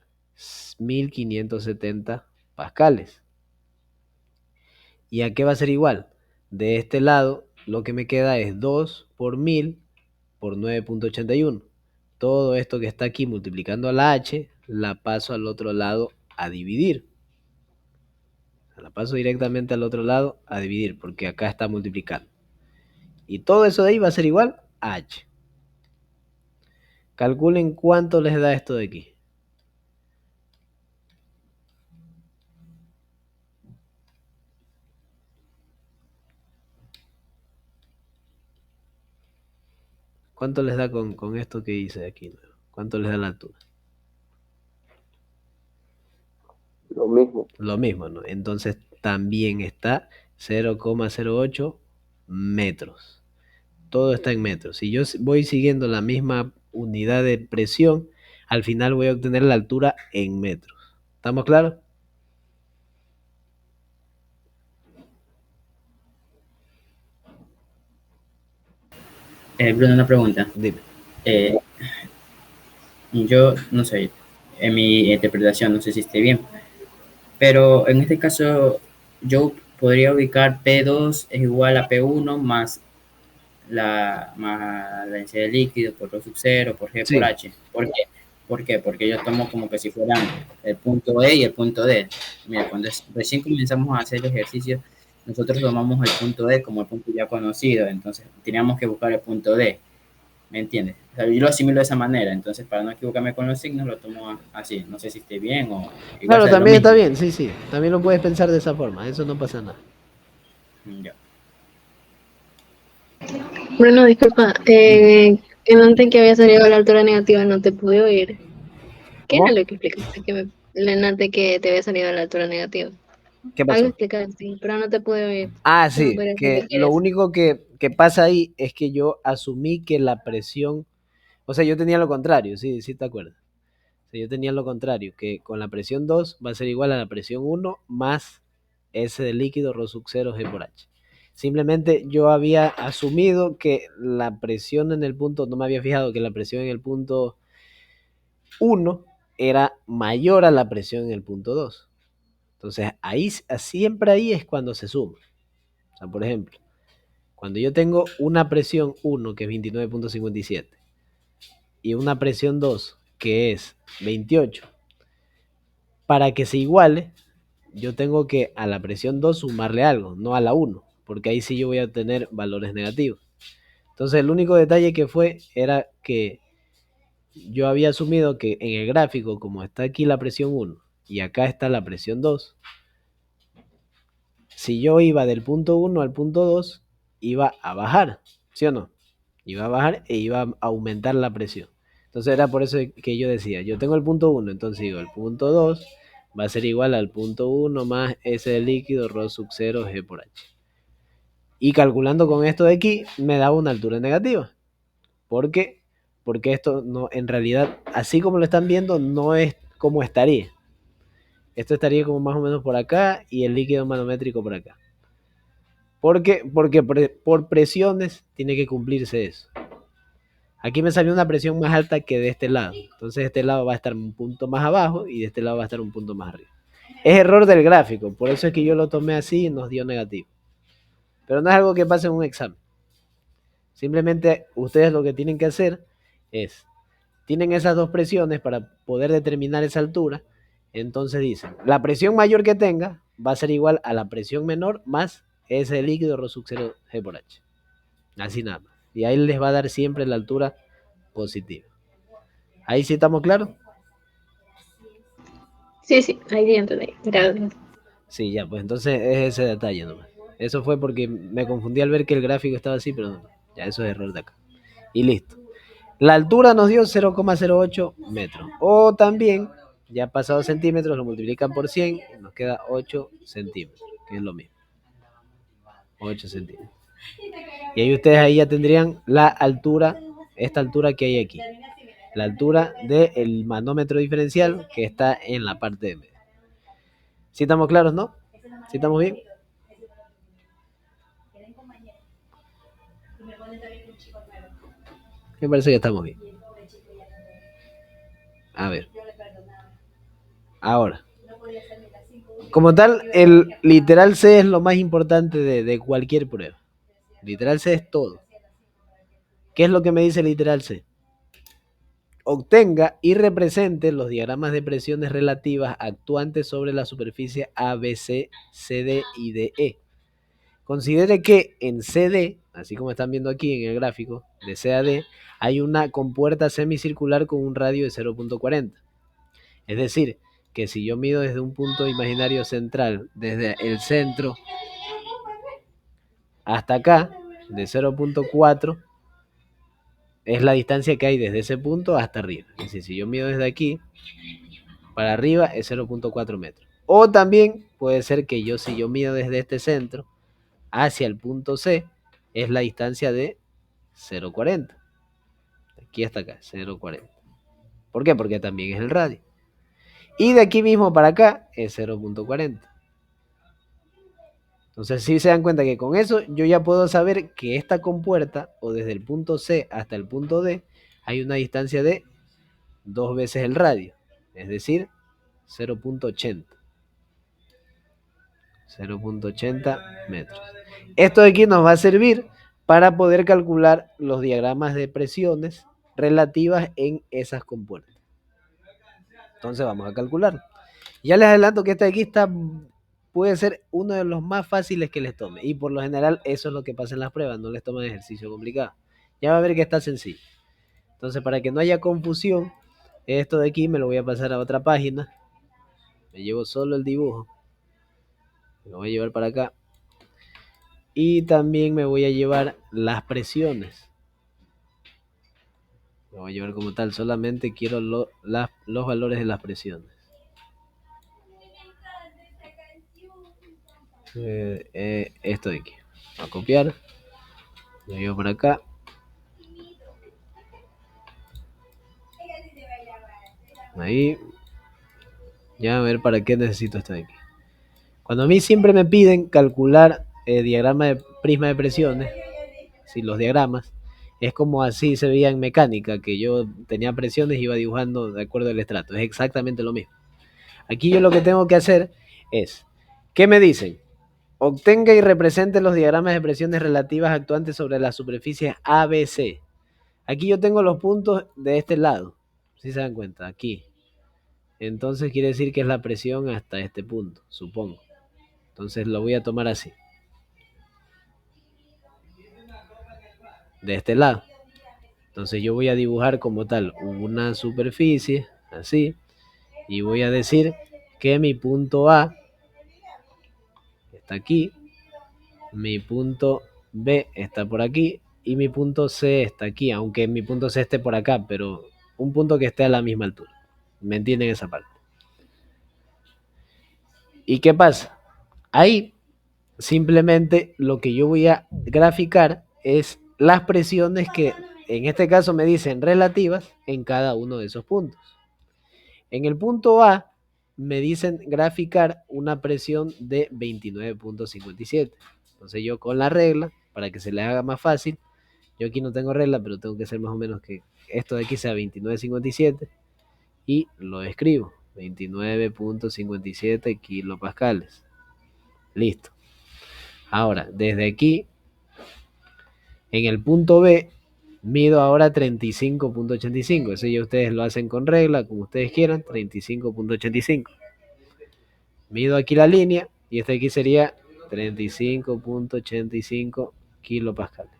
1570 pascales. ¿Y a qué va a ser igual? De este lado, lo que me queda es 2 por 1000 por 9.81. Todo esto que está aquí multiplicando a la h, la paso al otro lado a dividir. La paso directamente al otro lado a dividir, porque acá está multiplicando. Y todo eso de ahí va a ser igual a h. Calculen cuánto les da esto de aquí. ¿Cuánto les da con esto que hice aquí? ¿Cuánto les da la altura? Lo mismo. Lo mismo, ¿no? Entonces también está 0,08 metros. Todo está en metros. Si yo voy siguiendo la misma unidad de presión, al final voy a obtener la altura en metros. ¿Estamos claros? Bruno, una pregunta. Dime. Yo no sé, en mi interpretación no sé si esté bien, pero en este caso yo podría ubicar P2 es igual a P1 más la densidad de líquido por Rho sub 0 por G por Sí. H. ¿Por qué? ¿Por qué? Porque yo tomo como que si fueran el punto E y el punto D. Mira, cuando recién comenzamos a hacer el ejercicio, nosotros tomamos el punto E como el punto ya conocido, entonces teníamos que buscar el punto D. ¿Me entiendes? O sea, yo lo asimilo de esa manera, entonces para no equivocarme con los signos lo tomo así. No sé si esté bien o igual. Claro, también está bien, sí, sí. También lo puedes pensar de esa forma, eso no pasa nada. Ya. Bruno, disculpa, antes que había salido a la altura negativa no te pude oír. ¿Qué ¿Cómo? era lo que explicaste? Antes que te había salido a la altura negativa. ¿Qué Algo pasó? explicaste, pero no te pude oír. Sí, que lo único que pasa ahí es que yo asumí que la presión, o sea, yo tenía lo contrario, sí, sí te acuerdas. O sea, yo tenía lo contrario, que con la presión 2 va a ser igual a la presión 1 más S de líquido Rho sub 0 G por H. Simplemente yo había asumido que la presión en el punto, no me había fijado que la presión en el punto 1 era mayor a la presión en el punto 2. Entonces, siempre ahí es cuando se suma. O sea, por ejemplo, cuando yo tengo una presión 1, que es 29.57, y una presión 2, que es 28, para que se iguale, yo tengo que a la presión 2 sumarle algo, no a la 1, porque ahí sí yo voy a obtener valores negativos. Entonces, el único detalle que fue era que yo había asumido que en el gráfico, como está aquí la presión 1 y acá está la presión 2, si yo iba del punto 1 al punto 2, iba a bajar, ¿sí o no? Iba a bajar e iba a aumentar la presión. Entonces era por eso que yo decía, yo tengo el punto 1, entonces digo, el punto 2 va a ser igual al punto 1 más S del líquido, ρ sub 0 G por H. Y calculando con esto de aquí, me daba una altura negativa. ¿Por qué? Porque esto no, en realidad, así como lo están viendo, no es como estaría. Esto estaría como más o menos por acá y el líquido manométrico por acá. ¿Por qué? Porque por presiones tiene que cumplirse eso. Aquí me salió una presión más alta que de este lado. Entonces de este lado va a estar un punto más abajo y de este lado va a estar un punto más arriba. Es error del gráfico, por eso es que yo lo tomé así y nos dio negativo. Pero no es algo que pase en un examen. Simplemente ustedes lo que tienen que hacer es, tienen esas dos presiones para poder determinar esa altura. Entonces dicen, la presión mayor que tenga va a ser igual a la presión menor más S de líquido ρ sub 0 G por H. Así nada más. Y ahí les va a dar siempre la altura positiva. ¿Ahí sí estamos claros? Sí, ahí sí entendí. Gracias. Sí, ya, pues entonces es ese detalle nomás. Eso fue porque me confundí al ver que el gráfico estaba así, pero no, ya eso es error de acá. Y listo. La altura nos dio 0,08 metros. O también, ya pasado centímetros, lo multiplican por 100 y nos queda 8 centímetros, que es lo mismo. 8 centímetros. Y ahí ustedes ahí ya tendrían la altura, esta altura que hay aquí. La altura del manómetro diferencial que está en la parte de medio. ¿Sí estamos claros, no? ¿Sí estamos bien? Me parece que estamos bien. A ver. Ahora. Como tal, el literal C es lo más importante de cualquier prueba. Literal C es todo. ¿Qué es lo que me dice literal C? Obtenga y represente los diagramas de presiones relativas actuantes sobre la superficie ABC, CD y DE. Considere que en CD, así como están viendo aquí en el gráfico, de C a D, hay una compuerta semicircular con un radio de 0.40. Es decir, que si yo mido desde un punto imaginario central, desde el centro hasta acá, de 0.4, es la distancia que hay desde ese punto hasta arriba. Es decir, si yo mido desde aquí para arriba es 0.4 metros. O también puede ser que si yo mido desde este centro hacia el punto C, es la distancia de 0.40. Aquí hasta acá, 0.40. ¿Por qué? Porque también es el radio. Y de aquí mismo para acá es 0.40. Entonces, si se dan cuenta que con eso yo ya puedo saber que esta compuerta, o desde el punto C hasta el punto D, hay una distancia de 2 veces el radio, es decir, 0.80. 0.80 metros. Esto de aquí nos va a servir para poder calcular los diagramas de presiones relativas en esas compuertas. Entonces vamos a calcular. Ya les adelanto que este de aquí puede ser uno de los más fáciles que les tome. Y por lo general eso es lo que pasa en las pruebas, no les toman ejercicio complicado. Ya va a ver que está sencillo. Entonces, para que no haya confusión, esto de aquí me lo voy a pasar a otra página. Me llevo solo el dibujo. Me lo voy a llevar para acá. Y también me voy a llevar las presiones. Me voy a llevar como tal. Solamente quiero los valores de las presiones. Esto de aquí. Voy a copiar. Lo llevo por acá. Ahí. Ya a ver para qué necesito esto de aquí. Cuando a mí siempre me piden calcular diagrama de prisma de presiones, si los diagramas, es como así se veía en mecánica, que yo tenía presiones y iba dibujando de acuerdo al estrato. Es exactamente lo mismo. Aquí yo lo que tengo que hacer es, ¿qué me dicen? Obtenga y represente los diagramas de presiones relativas actuantes sobre las superficies ABC. Aquí yo tengo los puntos de este lado, si se dan cuenta, aquí. Entonces quiere decir que es la presión hasta este punto, supongo. Entonces lo voy a tomar así. De este lado. Entonces yo voy a dibujar como tal una superficie, así. Y voy a decir que mi punto A está aquí, mi punto B está por aquí y mi punto C está aquí, aunque mi punto C esté por acá, pero un punto que esté a la misma altura. ¿Me entienden esa parte? ¿Y qué pasa? Ahí simplemente lo que yo voy a graficar es las presiones que en este caso me dicen relativas en cada uno de esos puntos. En el punto A me dicen graficar una presión de 29.57. Entonces yo con la regla, para que se le haga más fácil, yo aquí no tengo regla, pero tengo que hacer más o menos que esto de aquí sea 29.57 y lo escribo, 29.57 kilopascales. Listo. Ahora, desde aquí, en el punto B, mido ahora 35.85. Eso ya ustedes lo hacen con regla, como ustedes quieran, 35.85. Mido aquí la línea y este aquí sería 35.85 kilopascales.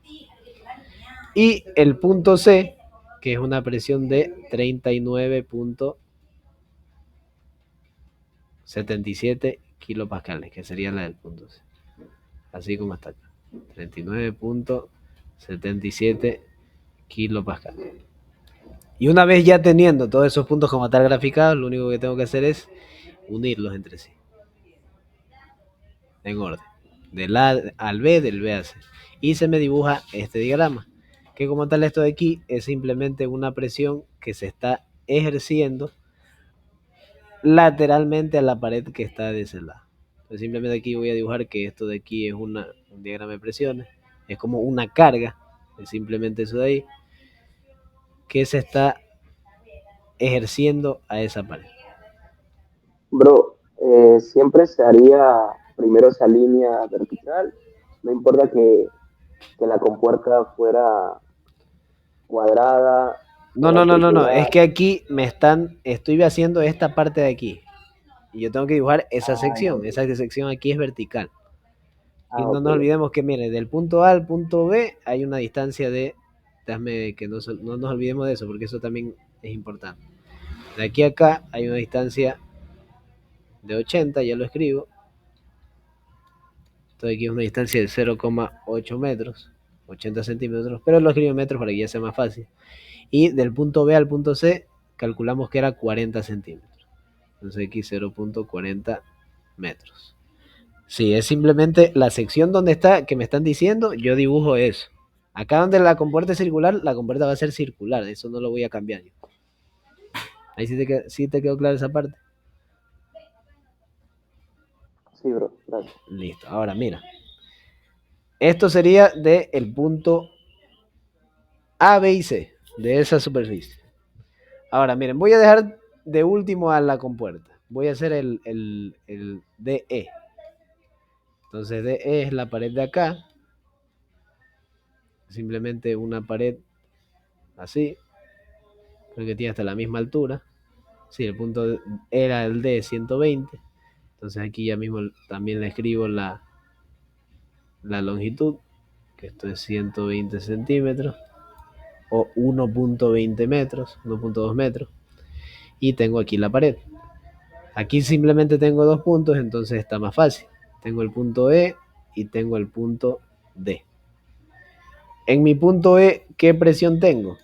Y el punto C, que es una presión de 39.77 kilopascales, que sería la del punto C. Así como está acá. 39.77 kilopascales. Y una vez ya teniendo todos esos puntos como tal graficados, lo único que tengo que hacer es unirlos entre sí. En orden. Del A al B, del B a C. Y se me dibuja este diagrama. Que como tal esto de aquí es simplemente una presión que se está ejerciendo lateralmente a la pared que está de ese lado. Entonces simplemente aquí voy a dibujar que esto de aquí es un diagrama de presiones. Es como una carga. Es simplemente eso de ahí. Que se está ejerciendo a esa pared. Bro, siempre se haría primero esa línea vertical, no importa que la compuerta fuera cuadrada, No. Es que aquí estoy haciendo esta parte de aquí. Y yo tengo que dibujar esa sección. Esa sección aquí es vertical. Y no nos olvidemos que, mire, del punto A al punto B hay una distancia de... Déjame que no nos olvidemos de eso, porque eso también es importante. De aquí a acá hay una distancia de 80, ya lo escribo. Entonces aquí es una distancia de 0,8 metros, 80 centímetros, pero lo escribo en metros para que ya sea más fácil. Y del punto B al punto C calculamos que era 40 centímetros. Entonces aquí 0,40 metros. Sí, es simplemente la sección donde está, que me están diciendo, yo dibujo eso. Acá donde la compuerta es circular, la compuerta va a ser circular, eso no lo voy a cambiar yo. Ahí sí te quedó clara esa parte. Sí, bro, gracias. Listo, ahora mira. Esto sería del punto A, B y C, de esa superficie. Ahora miren, voy a dejar de último a la compuerta. Voy a hacer el DE. Entonces DE es la pared de acá. Simplemente una pared así. Creo que tiene hasta la misma altura. Sí, el punto era el D 120. Entonces aquí ya mismo también le escribo la longitud, que esto es 120 centímetros o 1.20 metros, 1.2 metros. Y tengo aquí la pared. Aquí simplemente tengo dos puntos, entonces está más fácil. Tengo el punto E y tengo el punto D. En mi punto E, ¿qué presión tengo?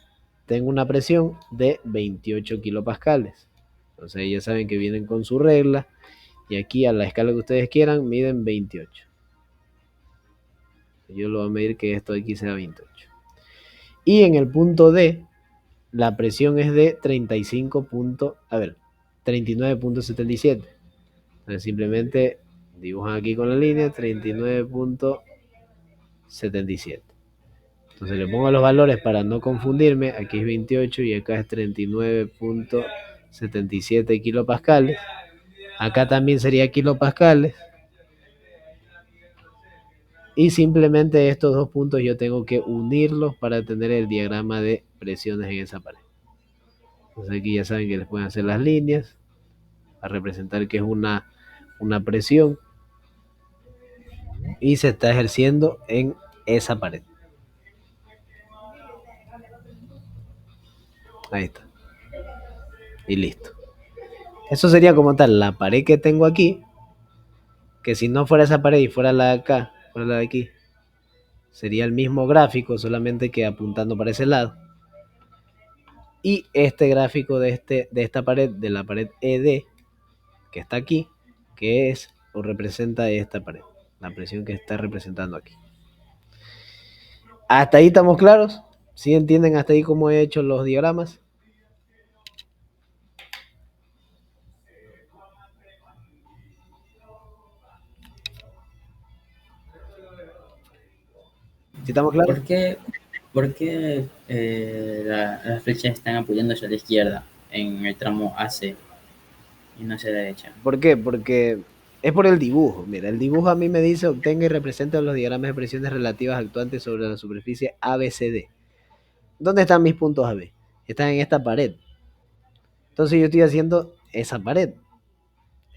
Tengo una presión de 28 kilopascales. Entonces ya saben que vienen con su regla. Y aquí a la escala que ustedes quieran, miden 28. Yo lo voy a medir que esto de aquí sea 28. Y en el punto D, la presión es de 39.77. Entonces simplemente dibujan aquí con la línea 39.77. Entonces le pongo los valores para no confundirme. Aquí es 28 y acá es 39.77 kilopascales. Acá también sería kilopascales. Y simplemente estos dos puntos yo tengo que unirlos para tener el diagrama de presiones en esa pared. Entonces aquí ya saben que les pueden hacer las líneas a representar que es una presión y se está ejerciendo en esa pared. Ahí está. Y listo. Eso sería como tal la pared que tengo aquí, que si no fuera esa pared y fuera la de acá, fuera la de aquí, sería el mismo gráfico, solamente que apuntando para ese lado. Y este gráfico de esta pared, de la pared ED, que está aquí, que es o representa esta pared, la presión que está representando aquí. ¿Hasta ahí estamos claros? ¿Sí entienden hasta ahí cómo he hecho los diagramas? ¿Sí estamos claros? ¿Por qué las flechas están apoyando hacia la izquierda en el tramo AC y no hacia la derecha? ¿Por qué? Porque es por el dibujo. Mira, el dibujo a mí me dice obtenga y representa los diagramas de presiones relativas actuantes sobre la superficie ABCD. ¿Dónde están mis puntos AB? Están en esta pared. Entonces yo estoy haciendo esa pared.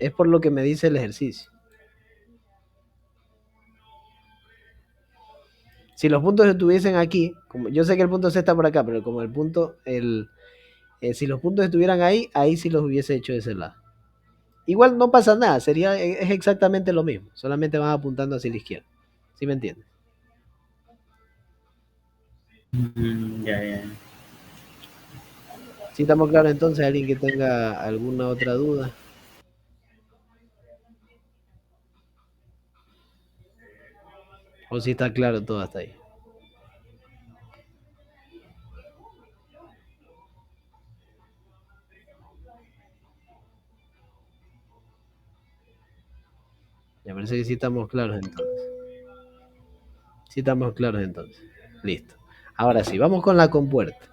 Es por lo que me dice el ejercicio. Si los puntos estuviesen aquí, como yo sé que el punto C está por acá, pero como el punto, si los puntos estuvieran ahí sí los hubiese hecho de ese lado. Igual no pasa nada, es exactamente lo mismo, solamente van apuntando hacia la izquierda. ¿Sí me entiendes? Ya. ¿Sí estamos claros entonces? ¿Alguien que tenga alguna otra duda? ¿O si está claro todo hasta ahí? Me parece que sí estamos claros entonces. Sí estamos claros entonces. Listo. Ahora sí, vamos con la compuerta.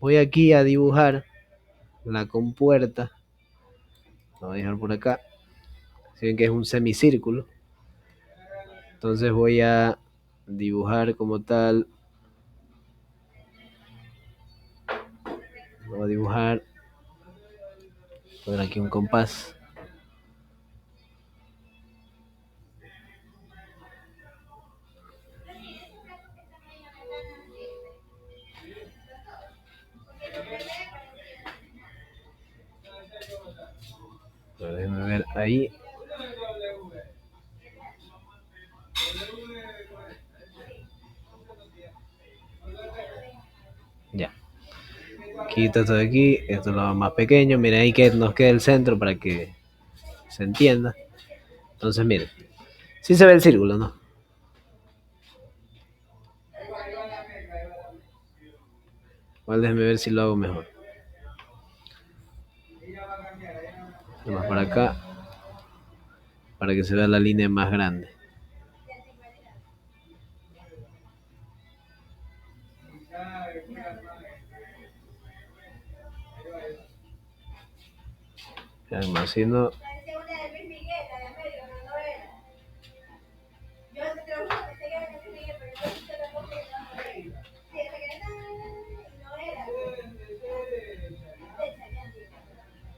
Voy aquí a dibujar la compuerta. Lo voy a dejar por acá. Si ven que es un semicírculo. Entonces voy a dibujar como tal. Voy a dibujar. Poner aquí un compás. Déjenme ver ahí. Ya. Quito esto de aquí. Esto es lo más pequeño. Miren ahí que nos queda el centro para que se entienda. Entonces miren. Sí se ve el círculo, ¿no? Igual déjenme ver si lo hago mejor. Más para acá. Para que se vea la línea más grande. Además, si no...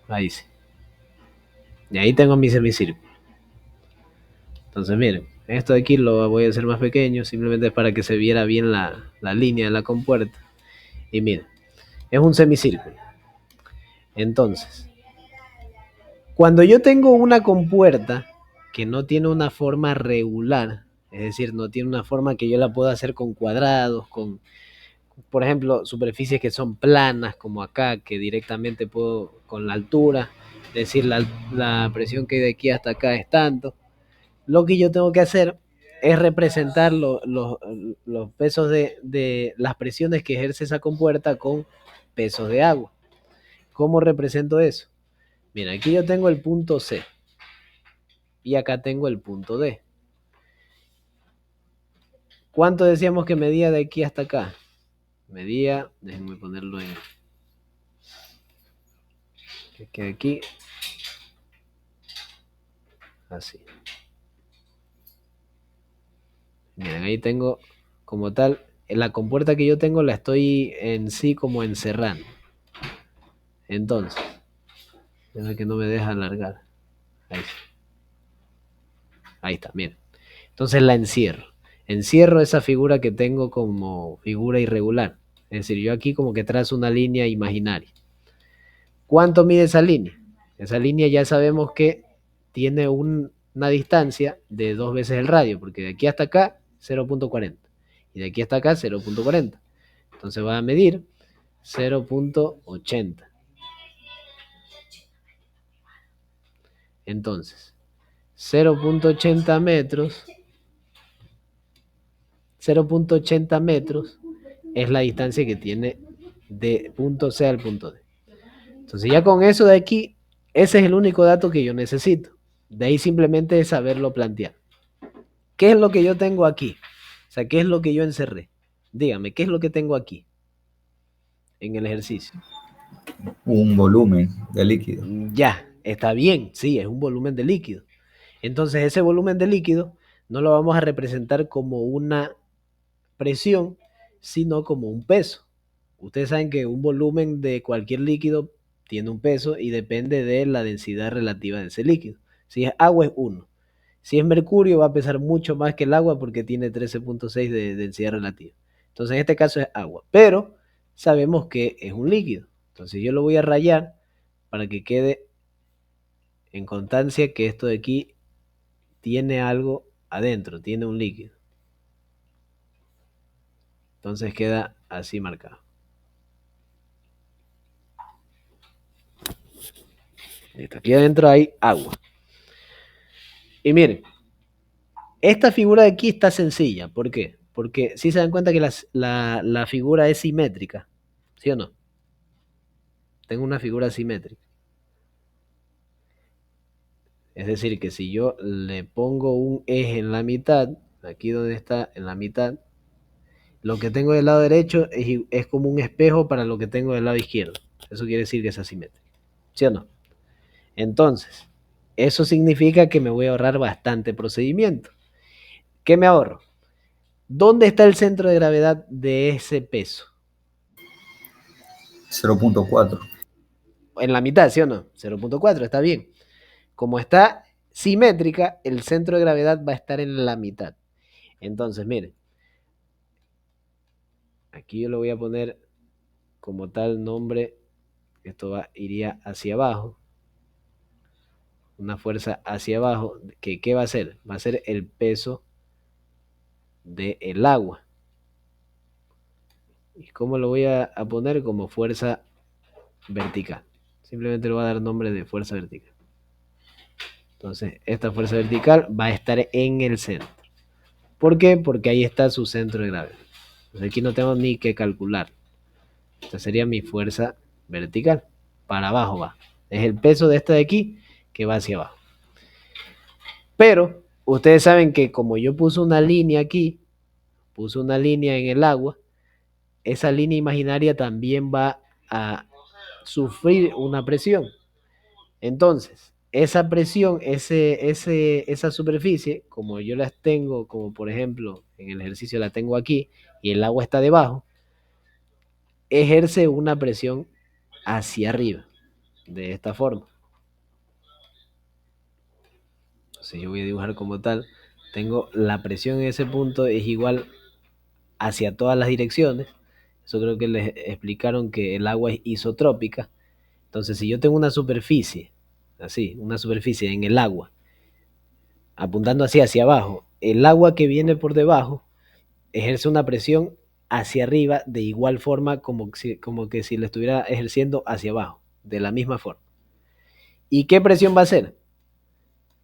Ahí sí. Y ahí tengo mi semicírculo. Entonces miren, esto de aquí lo voy a hacer más pequeño, simplemente para que se viera bien la línea de la compuerta. Y miren, es un semicírculo. Entonces, cuando yo tengo una compuerta que no tiene una forma regular, es decir, no tiene una forma que yo la pueda hacer con cuadrados, con, por ejemplo, superficies que son planas, como acá, que directamente puedo, con la altura, decir la presión que hay de aquí hasta acá es tanto. Lo que yo tengo que hacer es representar los pesos de las presiones que ejerce esa compuerta con pesos de agua. ¿Cómo represento eso? Mira, aquí yo tengo el punto C y acá tengo el punto D. ¿Cuánto decíamos que medía de aquí hasta acá? Medía, déjenme ponerlo en... que quede aquí. Así. Miren, ahí tengo como tal, la compuerta que yo tengo la estoy en sí como encerrando. Entonces, es que no me deja alargar. Ahí está, miren. Entonces la encierro. Encierro esa figura que tengo como figura irregular. Es decir, yo aquí como que trazo una línea imaginaria. ¿Cuánto mide esa línea? Esa línea ya sabemos que tiene una distancia de 2 veces el radio, porque de aquí hasta acá 0.40 y de aquí hasta acá 0.40. Entonces va a medir 0.80. Entonces, 0.80 metros, 0.80 metros es la distancia que tiene de punto C al punto D. Entonces ya con eso de aquí, ese es el único dato que yo necesito. De ahí simplemente es saberlo plantear. ¿Qué es lo que yo tengo aquí? O sea, ¿qué es lo que yo encerré? Dígame, ¿qué es lo que tengo aquí en el ejercicio? Un volumen de líquido. Ya, está bien, sí, es un volumen de líquido. Entonces ese volumen de líquido no lo vamos a representar como una presión, sino como un peso. Ustedes saben que un volumen de cualquier líquido tiene un peso y depende de la densidad relativa de ese líquido. Si es agua es 1. Si es mercurio va a pesar mucho más que el agua porque tiene 13.6 de densidad relativa. Entonces en este caso es agua, pero sabemos que es un líquido. Entonces yo lo voy a rayar para que quede en constancia que esto de aquí tiene algo adentro, tiene un líquido. Entonces queda así marcado. Listo, aquí adentro hay agua. Y miren, esta figura de aquí está sencilla. ¿Por qué? Porque si se dan cuenta que la figura es simétrica. ¿Sí o no? Tengo una figura simétrica. Es decir, que si yo le pongo un eje en la mitad, aquí donde está en la mitad, lo que tengo del lado derecho es como un espejo para lo que tengo del lado izquierdo. Eso quiere decir que es asimétrico. ¿Sí o no? Entonces, eso significa que me voy a ahorrar bastante procedimiento. ¿Qué me ahorro? ¿Dónde está el centro de gravedad de ese peso? 0.4. En la mitad, ¿sí o no? 0.4, está bien. Como está simétrica, el centro de gravedad va a estar en la mitad. Entonces, miren, aquí yo le voy a poner como tal nombre, esto iría hacia abajo, una fuerza hacia abajo, que ¿qué va a ser? Va a ser el peso del agua. ¿Y cómo lo voy a poner? Como fuerza vertical. Simplemente le voy a dar nombre de fuerza vertical. Entonces, esta fuerza vertical va a estar en el centro. ¿Por qué? Porque ahí está su centro de gravedad. Entonces, aquí no tengo ni que calcular. Esta sería mi fuerza vertical. Para abajo va. Es el peso de esta de aquí que va hacia abajo. Pero, ustedes saben que como yo puse una línea aquí, puse una línea en el agua, esa línea imaginaria también va a sufrir una presión. Entonces, esa presión, esa superficie, como yo las tengo, como por ejemplo en el ejercicio la tengo aquí y el agua está debajo, ejerce una presión hacia arriba, de esta forma. Entonces yo voy a dibujar como tal, tengo la presión en ese punto es igual hacia todas las direcciones. Eso creo que les explicaron que el agua es isotrópica. Entonces si yo tengo una superficie, así, una superficie en el agua, apuntando así hacia abajo, el agua que viene por debajo ejerce una presión hacia arriba de igual forma como que si le estuviera ejerciendo hacia abajo, de la misma forma. ¿Y qué presión va a ser?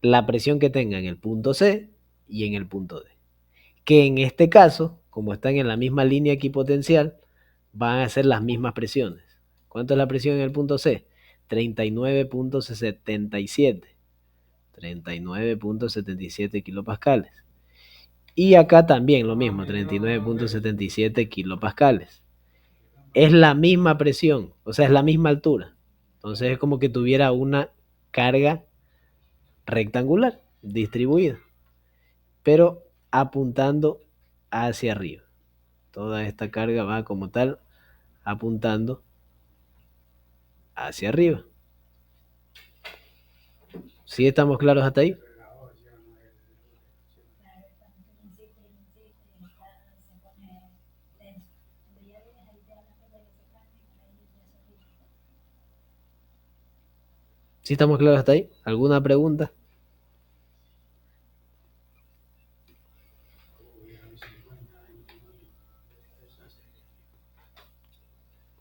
La presión que tenga en el punto C y en el punto D. Que en este caso, como están en la misma línea equipotencial, van a ser las mismas presiones. ¿Cuánto es la presión en el punto C? 39.77. 39.77 kilopascales. Y acá también lo mismo, 39.77 kilopascales. Es la misma presión, o sea, es la misma altura. Entonces es como que tuviera una carga rectangular, distribuida, pero apuntando hacia arriba. Toda esta carga va como tal apuntando hacia arriba. ¿Sí estamos claros hasta ahí? ¿Sí estamos claros hasta ahí? ¿Alguna pregunta?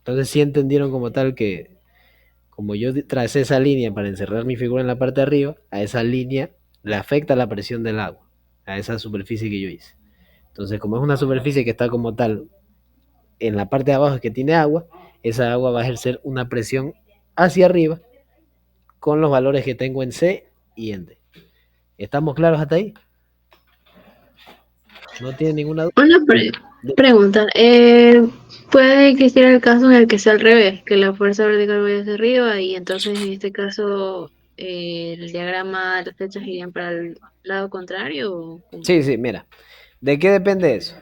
Entonces sí entendieron como tal que como yo tracé esa línea para encerrar mi figura en la parte de arriba, a esa línea le afecta la presión del agua, a esa superficie que yo hice. Entonces, como es una superficie que está como tal en la parte de abajo que tiene agua, esa agua va a ejercer una presión hacia arriba con los valores que tengo en C y en D. ¿Estamos claros hasta ahí? ¿No tiene ninguna duda? Una pregunta. ¿Puede existir el caso en el que sea al revés, que la fuerza vertical vaya hacia arriba y entonces en este caso el diagrama de las flechas irían para el lado contrario? ¿O cómo? Sí, mira. ¿De qué depende eso?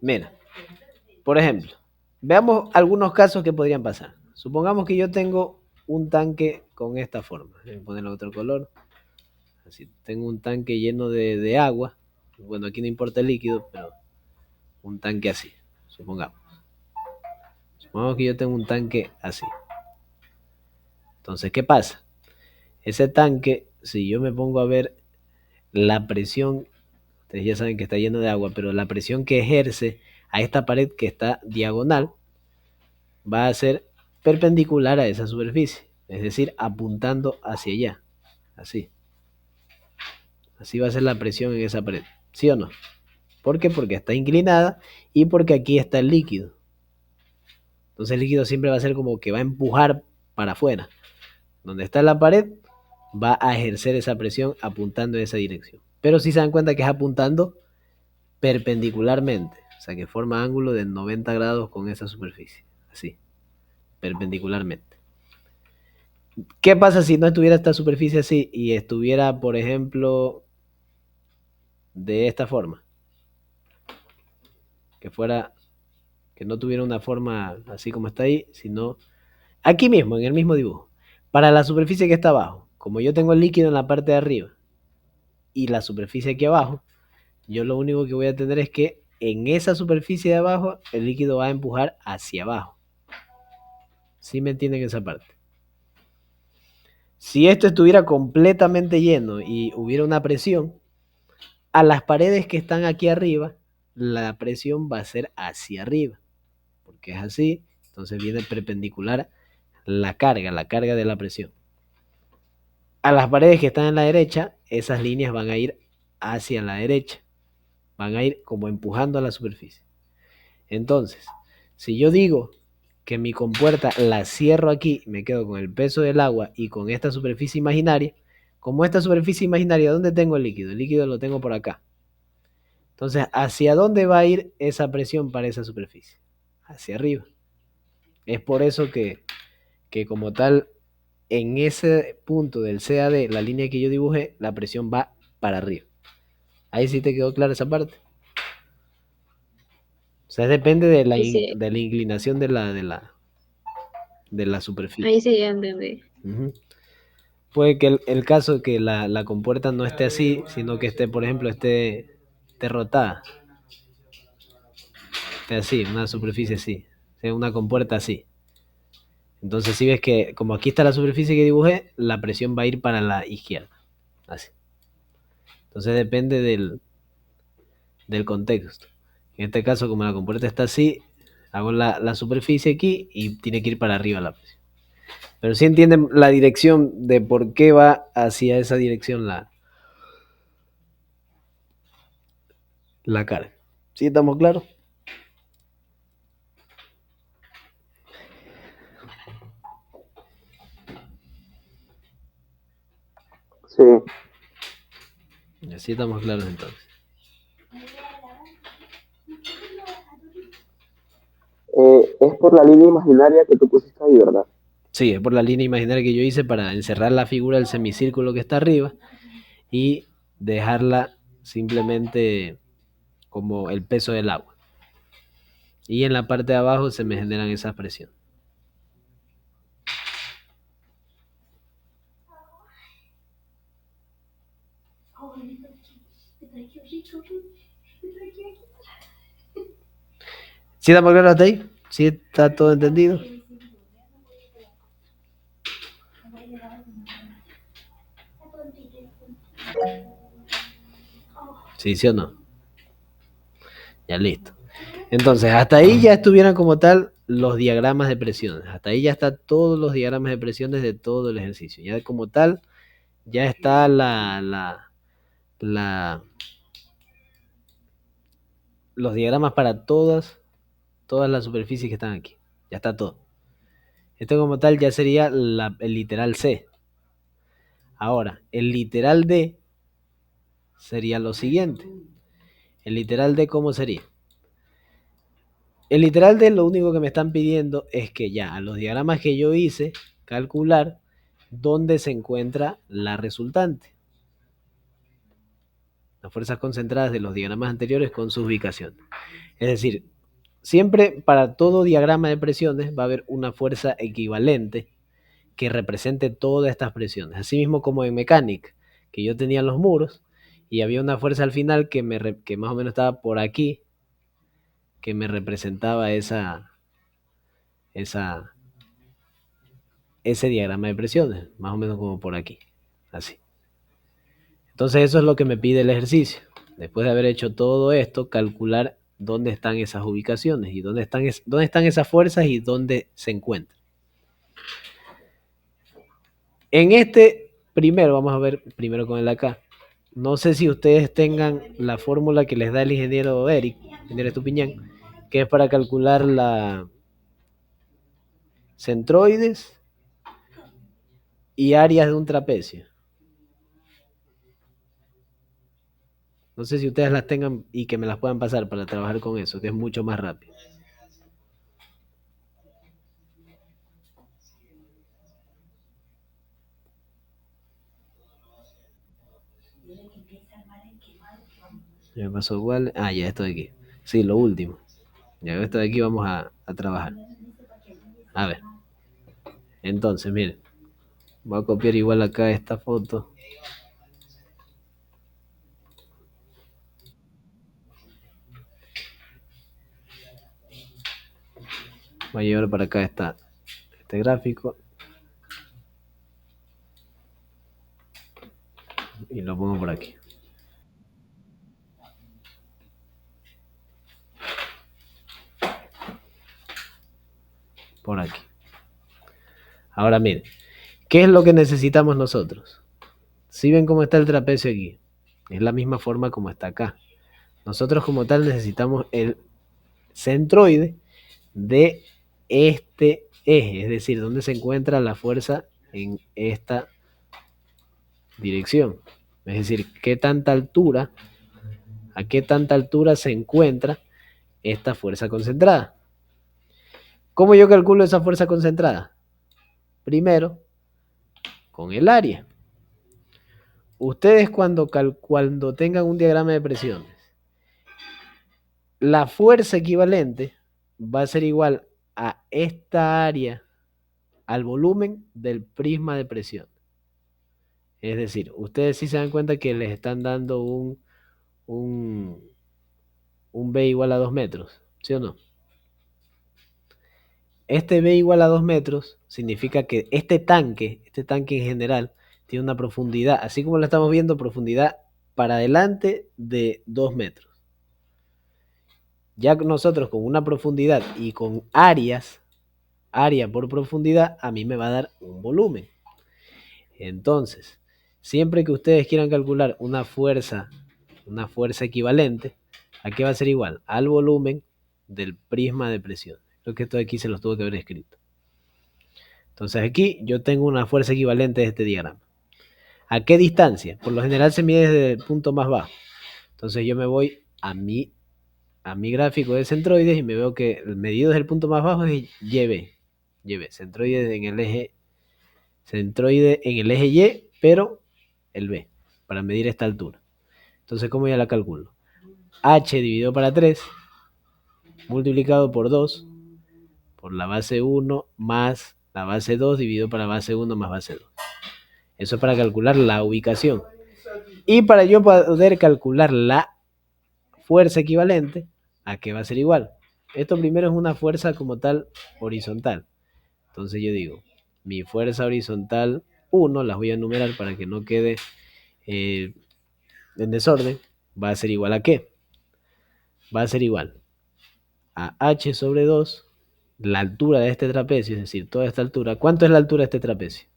Mira, por ejemplo, veamos algunos casos que podrían pasar. Supongamos que yo tengo un tanque con esta forma. Voy a ponerle otro color. Así, tengo un tanque lleno de agua. Bueno, aquí no importa el líquido, pero un tanque así, supongamos. Supongamos que yo tengo un tanque así. Entonces, ¿qué pasa? Ese tanque, si yo me pongo a ver la presión, ustedes ya saben que está lleno de agua, pero la presión que ejerce a esta pared que está diagonal va a ser perpendicular a esa superficie, es decir, apuntando hacia allá, así. Así va a ser la presión en esa pared, ¿sí o no? ¿Por qué? Porque está inclinada y porque aquí está el líquido. Entonces el líquido siempre va a ser como que va a empujar para afuera. Donde está la pared, va a ejercer esa presión apuntando en esa dirección. Pero si se dan cuenta que es apuntando perpendicularmente, o sea que forma ángulo de 90 grados con esa superficie, así, perpendicularmente. ¿Qué pasa si no estuviera esta superficie así y estuviera, por ejemplo, de esta forma? Que no tuviera una forma así como está ahí, sino aquí mismo, en el mismo dibujo. Para la superficie que está abajo, como yo tengo el líquido en la parte de arriba y la superficie aquí abajo, yo lo único que voy a tener es que en esa superficie de abajo el líquido va a empujar hacia abajo. ¿Sí me entienden esa parte? Si esto estuviera completamente lleno y hubiera una presión, a las paredes que están aquí arriba, la presión va a ser hacia arriba, porque es así, entonces viene perpendicular la carga de la presión. A las paredes que están en la derecha, esas líneas van a ir hacia la derecha, van a ir como empujando a la superficie. Entonces, si yo digo que mi compuerta la cierro aquí, me quedo con el peso del agua y con esta superficie imaginaria, como esta superficie imaginaria, ¿dónde tengo el líquido? El líquido lo tengo por acá. Entonces, ¿hacia dónde va a ir esa presión para esa superficie? Hacia arriba. Es por eso que como tal, en ese punto del CAD, la línea que yo dibujé, la presión va para arriba. Ahí sí te quedó clara esa parte. O sea, depende de la inclinación de la superficie. Ahí sí ya entendí. Puede que el caso que la compuerta no esté así, sino que esté, por ejemplo, esté rotada. Esté así, una superficie así. Sea una compuerta así. Entonces si ves que como aquí está la superficie que dibujé, la presión va a ir para la izquierda. Así. Entonces depende del contexto. En este caso, como la compuerta está así, hago la superficie aquí y tiene que ir para arriba la presión. Pero sí entienden la dirección de por qué va hacia esa dirección la carga. ¿Sí estamos claros? Sí. Así estamos claros entonces. Es por la línea imaginaria que tú pusiste ahí, ¿verdad? Sí, es por la línea imaginaria que yo hice para encerrar la figura del semicírculo que está arriba y dejarla simplemente como el peso del agua. Y en la parte de abajo se me generan esas presiones. ¿Sí estamos claros hasta ahí? ¿Sí está todo entendido? ¿Sí o no? Ya listo. Entonces, hasta ahí ya estuvieran como tal los diagramas de presiones. Hasta ahí ya están todos los diagramas de presiones de todo el ejercicio. Ya como tal, ya está los diagramas para todas las superficies que están aquí. Ya está todo. Esto como tal ya sería el literal C. Ahora, el literal D sería lo siguiente. El literal D, ¿cómo sería? El literal D lo único que me están pidiendo es que ya a los diagramas que yo hice, calcular dónde se encuentra la resultante. Las fuerzas concentradas de los diagramas anteriores con su ubicación. Es decir, siempre para todo diagrama de presiones va a haber una fuerza equivalente que represente todas estas presiones. Así mismo como en mecánica, que yo tenía los muros y había una fuerza al final que más o menos estaba por aquí, que me representaba ese diagrama de presiones, más o menos como por aquí, así. Entonces eso es lo que me pide el ejercicio. Después de haber hecho todo esto, calcular dónde están esas ubicaciones y dónde están esas fuerzas y dónde se encuentran. En este primero, vamos a ver primero con el acá. No sé si ustedes tengan la fórmula que les da el ingeniero Eric, ingeniero Estupiñán, que es para calcular la centroides y áreas de un trapecio. No sé si ustedes las tengan y que me las puedan pasar para trabajar con eso, que es mucho más rápido. Me pasó igual. Ah, ya esto de aquí. Sí, lo último. Ya esto de aquí vamos a trabajar. A ver. Entonces, miren. Voy a copiar igual acá esta foto. Voy a llevar para acá este gráfico. Y lo pongo por aquí. Por aquí. Ahora miren. ¿Qué es lo que necesitamos nosotros? Si ven cómo está el trapecio aquí. Es la misma forma como está acá. Nosotros como tal necesitamos el centroide de este eje, es decir, donde se encuentra la fuerza en esta dirección. Es decir, a qué tanta altura se encuentra esta fuerza concentrada. ¿Cómo yo calculo esa fuerza concentrada? Primero, con el área. Ustedes cuando tengan un diagrama de presiones, la fuerza equivalente va a ser igual a esta área, al volumen del prisma de presión. Es decir, ustedes sí se dan cuenta que les están dando un B igual a 2 metros, ¿sí o no? Este B igual a 2 metros significa que este tanque en general, tiene una profundidad, así como lo estamos viendo, profundidad para adelante de 2 metros. Ya nosotros con una profundidad y con área por profundidad, a mí me va a dar un volumen. Entonces, siempre que ustedes quieran calcular una fuerza equivalente, ¿a qué va a ser igual? Al volumen del prisma de presión. Creo que esto de aquí se los tuvo que haber escrito. Entonces aquí yo tengo una fuerza equivalente de este diagrama. ¿A qué distancia? Por lo general se mide desde el punto más bajo. Entonces yo me voy a mi gráfico de centroides y me veo que el medido desde el punto más bajo es YB. Centroide en el eje Y, pero el B, para medir esta altura. Entonces, ¿cómo ya la calculo? H dividido para 3, multiplicado por 2, por la base 1 más la base 2, dividido para base 1 más base 2. Eso es para calcular la ubicación. Y para yo poder calcular la fuerza equivalente, ¿a qué va a ser igual? Esto primero es una fuerza como tal horizontal. Entonces yo digo, mi fuerza horizontal 1, las voy a enumerar para que no quede en desorden, va a ser igual a ¿qué? Va a ser igual a H sobre 2 la altura de este trapecio, es decir, toda esta altura. ¿Cuánto es la altura de este trapecio?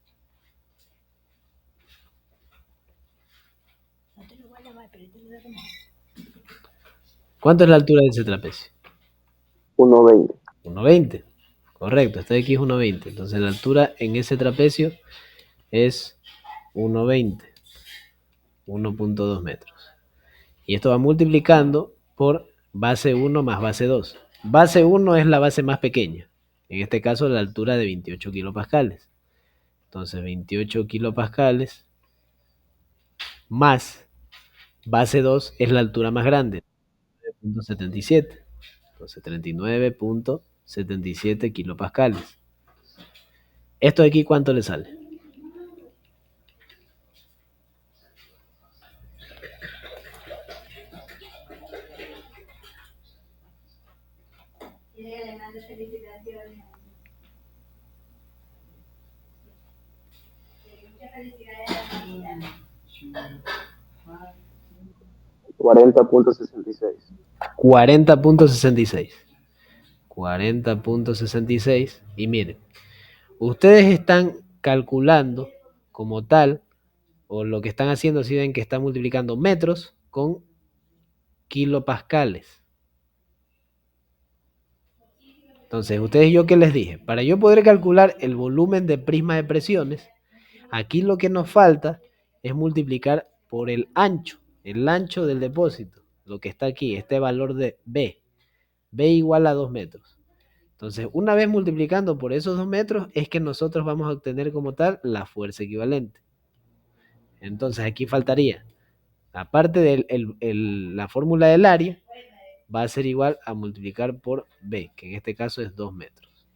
¿Cuánto es la altura de ese trapecio? 1,20. 1,20. Correcto, esta de aquí es 1,20. Entonces la altura en ese trapecio es 1,20. 1.2 metros. Y esto va multiplicando por base 1 más base 2. Base 1 es la base más pequeña. En este caso la altura de 28 kilopascales. Entonces 28 kilopascales más base 2 es la altura más grande. 39.77. Entonces 39.77 kilopascales. ¿Esto de aquí cuánto le sale? $40.66. 40.66. 40.66. Y miren, ustedes están calculando como tal, o lo que están haciendo, si ven que están multiplicando metros con kilopascales. Entonces, ustedes, ¿yo qué les dije? Para yo poder calcular el volumen de prisma de presiones, aquí lo que nos falta es multiplicar por el ancho del depósito, lo que está aquí, este valor de B. B igual a 2 metros. Entonces, una vez multiplicando por esos 2 metros, es que nosotros vamos a obtener como tal la fuerza equivalente. Entonces, aquí faltaría, aparte de la fórmula del área, va a ser igual a multiplicar por B, que en este caso es 2 metros.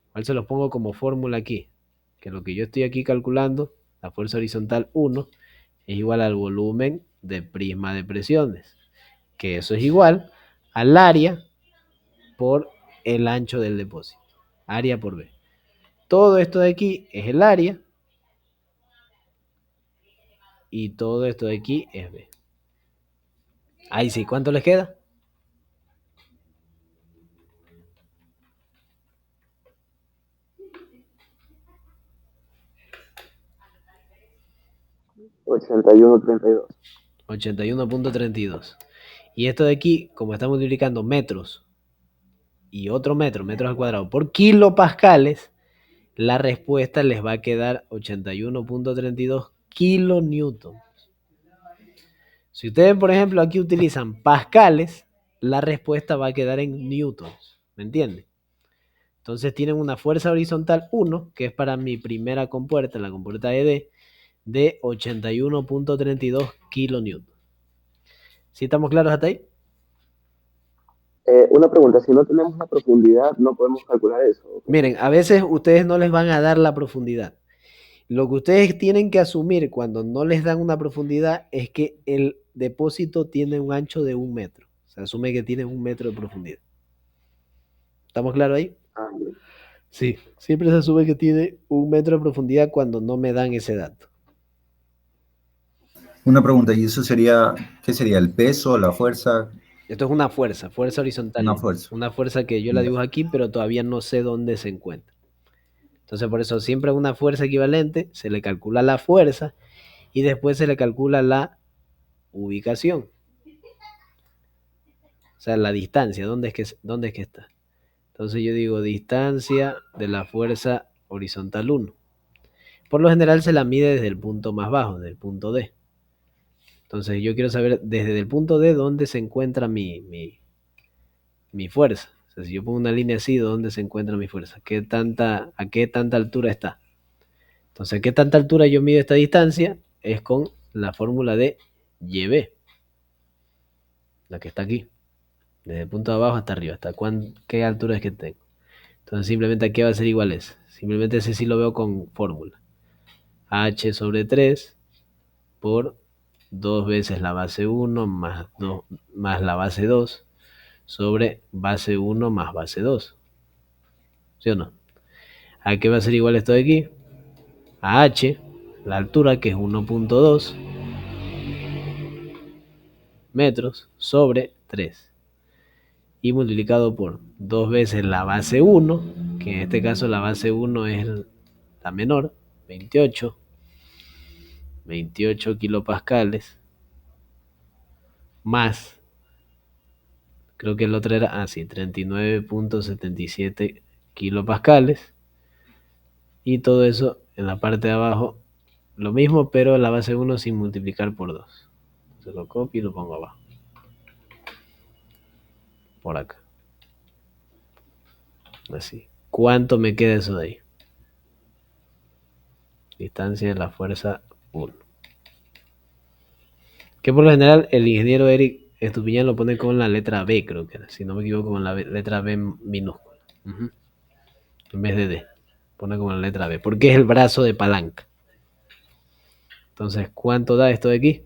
Igual se los pongo como fórmula aquí, que lo que yo estoy aquí calculando, la fuerza horizontal 1, es igual al volumen de prisma de presiones, que eso es igual al área por el ancho del depósito, área por B. Todo esto de aquí es el área y todo esto de aquí es B. Ahí sí, ¿cuánto les queda? $81.32. 81.32. Y esto de aquí, como está multiplicando metros y otro metro, metros al cuadrado, por kilopascales, la respuesta les va a quedar 81.32 kilonewtons. Si ustedes, por ejemplo, aquí utilizan pascales, la respuesta va a quedar en newtons. ¿Me entienden? Entonces tienen una fuerza horizontal 1, que es para mi primera compuerta, la compuerta ED, de 81.32 kilonewtons. ¿Sí estamos claros hasta ahí? Una pregunta, si no tenemos la profundidad, no podemos calcular eso. Miren, a veces ustedes no les van a dar la profundidad. Lo que ustedes tienen que asumir cuando no les dan una profundidad es que el depósito tiene un ancho de 1 metro. Se asume que tiene 1 metro de profundidad. ¿Estamos claros ahí? Ah, bien. Sí, siempre se asume que tiene 1 metro de profundidad cuando no me dan ese dato. Una pregunta, ¿y eso sería, qué sería, el peso, la fuerza? Esto es una fuerza horizontal. Una fuerza. Una fuerza que yo la dibujo aquí, pero todavía no sé dónde se encuentra. Entonces, por eso siempre una fuerza equivalente, se le calcula la fuerza y después se le calcula la ubicación. O sea, la distancia, ¿dónde es que está? Entonces yo digo distancia de la fuerza horizontal 1. Por lo general se la mide desde el punto más bajo, del punto D. Entonces yo quiero saber desde el punto D dónde se encuentra mi fuerza. O sea, si yo pongo una línea así, ¿dónde se encuentra mi fuerza? ¿A qué tanta altura está? Entonces, ¿a qué tanta altura yo mido esta distancia? Es con la fórmula de YB. La que está aquí. Desde el punto de abajo hasta arriba. ¿Hasta qué altura es que tengo? Entonces, simplemente aquí va a ser igual ese. Simplemente ese sí lo veo con fórmula. H sobre 3 por 2 veces la base 1 más la base 2 sobre base 1 más base 2. ¿Sí o no? ¿A qué va a ser igual esto de aquí? A H, la altura que es 1.2 metros sobre 3. y multiplicado por 2 veces la base 1, que en este caso la base 1 es la menor, 28 kilopascales, más, creo que el otro era, 39.77 kilopascales, y todo eso en la parte de abajo, lo mismo, pero la base 1 sin multiplicar por 2. Se lo copio y lo pongo abajo. Por acá. Así. ¿Cuánto me queda eso de ahí? Distancia de la fuerza 1. Que por lo general el ingeniero Eric Estupiñán lo pone con la letra B, creo que era. Si no me equivoco, con la letra B minúscula. En vez de D. Pone como la letra B. Porque es el brazo de palanca. Entonces, ¿cuánto da esto de aquí?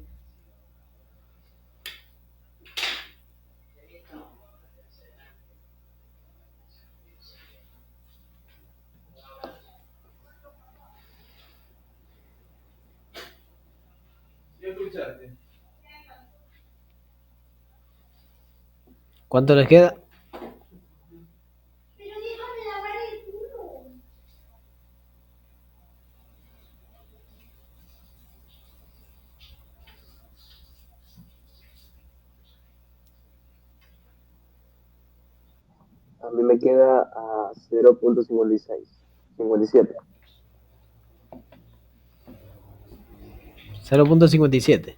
¿Cuánto les queda? A mí me queda a 0.57. 0.57.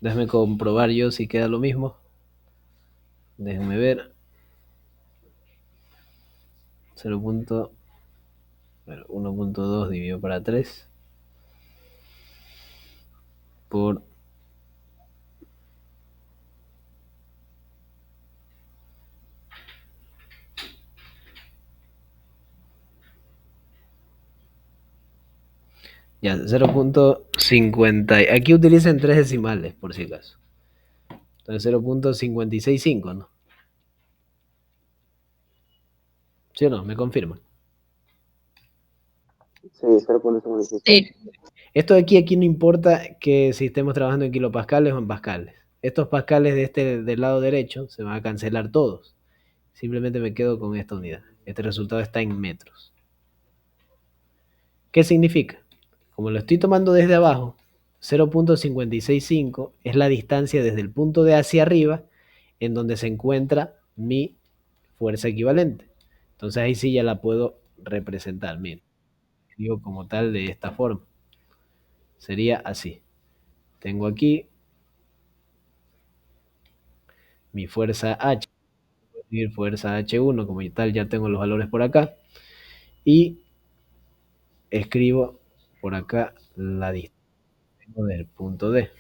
Déjame comprobar yo si queda lo mismo. Déjenme ver. 1.2 dividido para 3 por ya 0.50. Aquí utilicen 3 decimales por si acaso. Entonces 0.565, ¿no? ¿Sí o no? ¿Me confirman? Sí, 0.56. Sí. Esto de aquí no importa que si estemos trabajando en kilopascales o en pascales. Estos pascales del lado derecho se van a cancelar todos. Simplemente me quedo con esta unidad. Este resultado está en metros. ¿Qué significa? Como lo estoy tomando desde abajo, 0.565 es la distancia desde el punto D hacia arriba en donde se encuentra mi fuerza equivalente. Entonces ahí sí ya la puedo representar. Miren, digo como tal de esta forma. Sería así. Tengo aquí mi fuerza H, mi fuerza H1, como tal ya tengo los valores por acá. Y escribo por acá la distancia del punto D,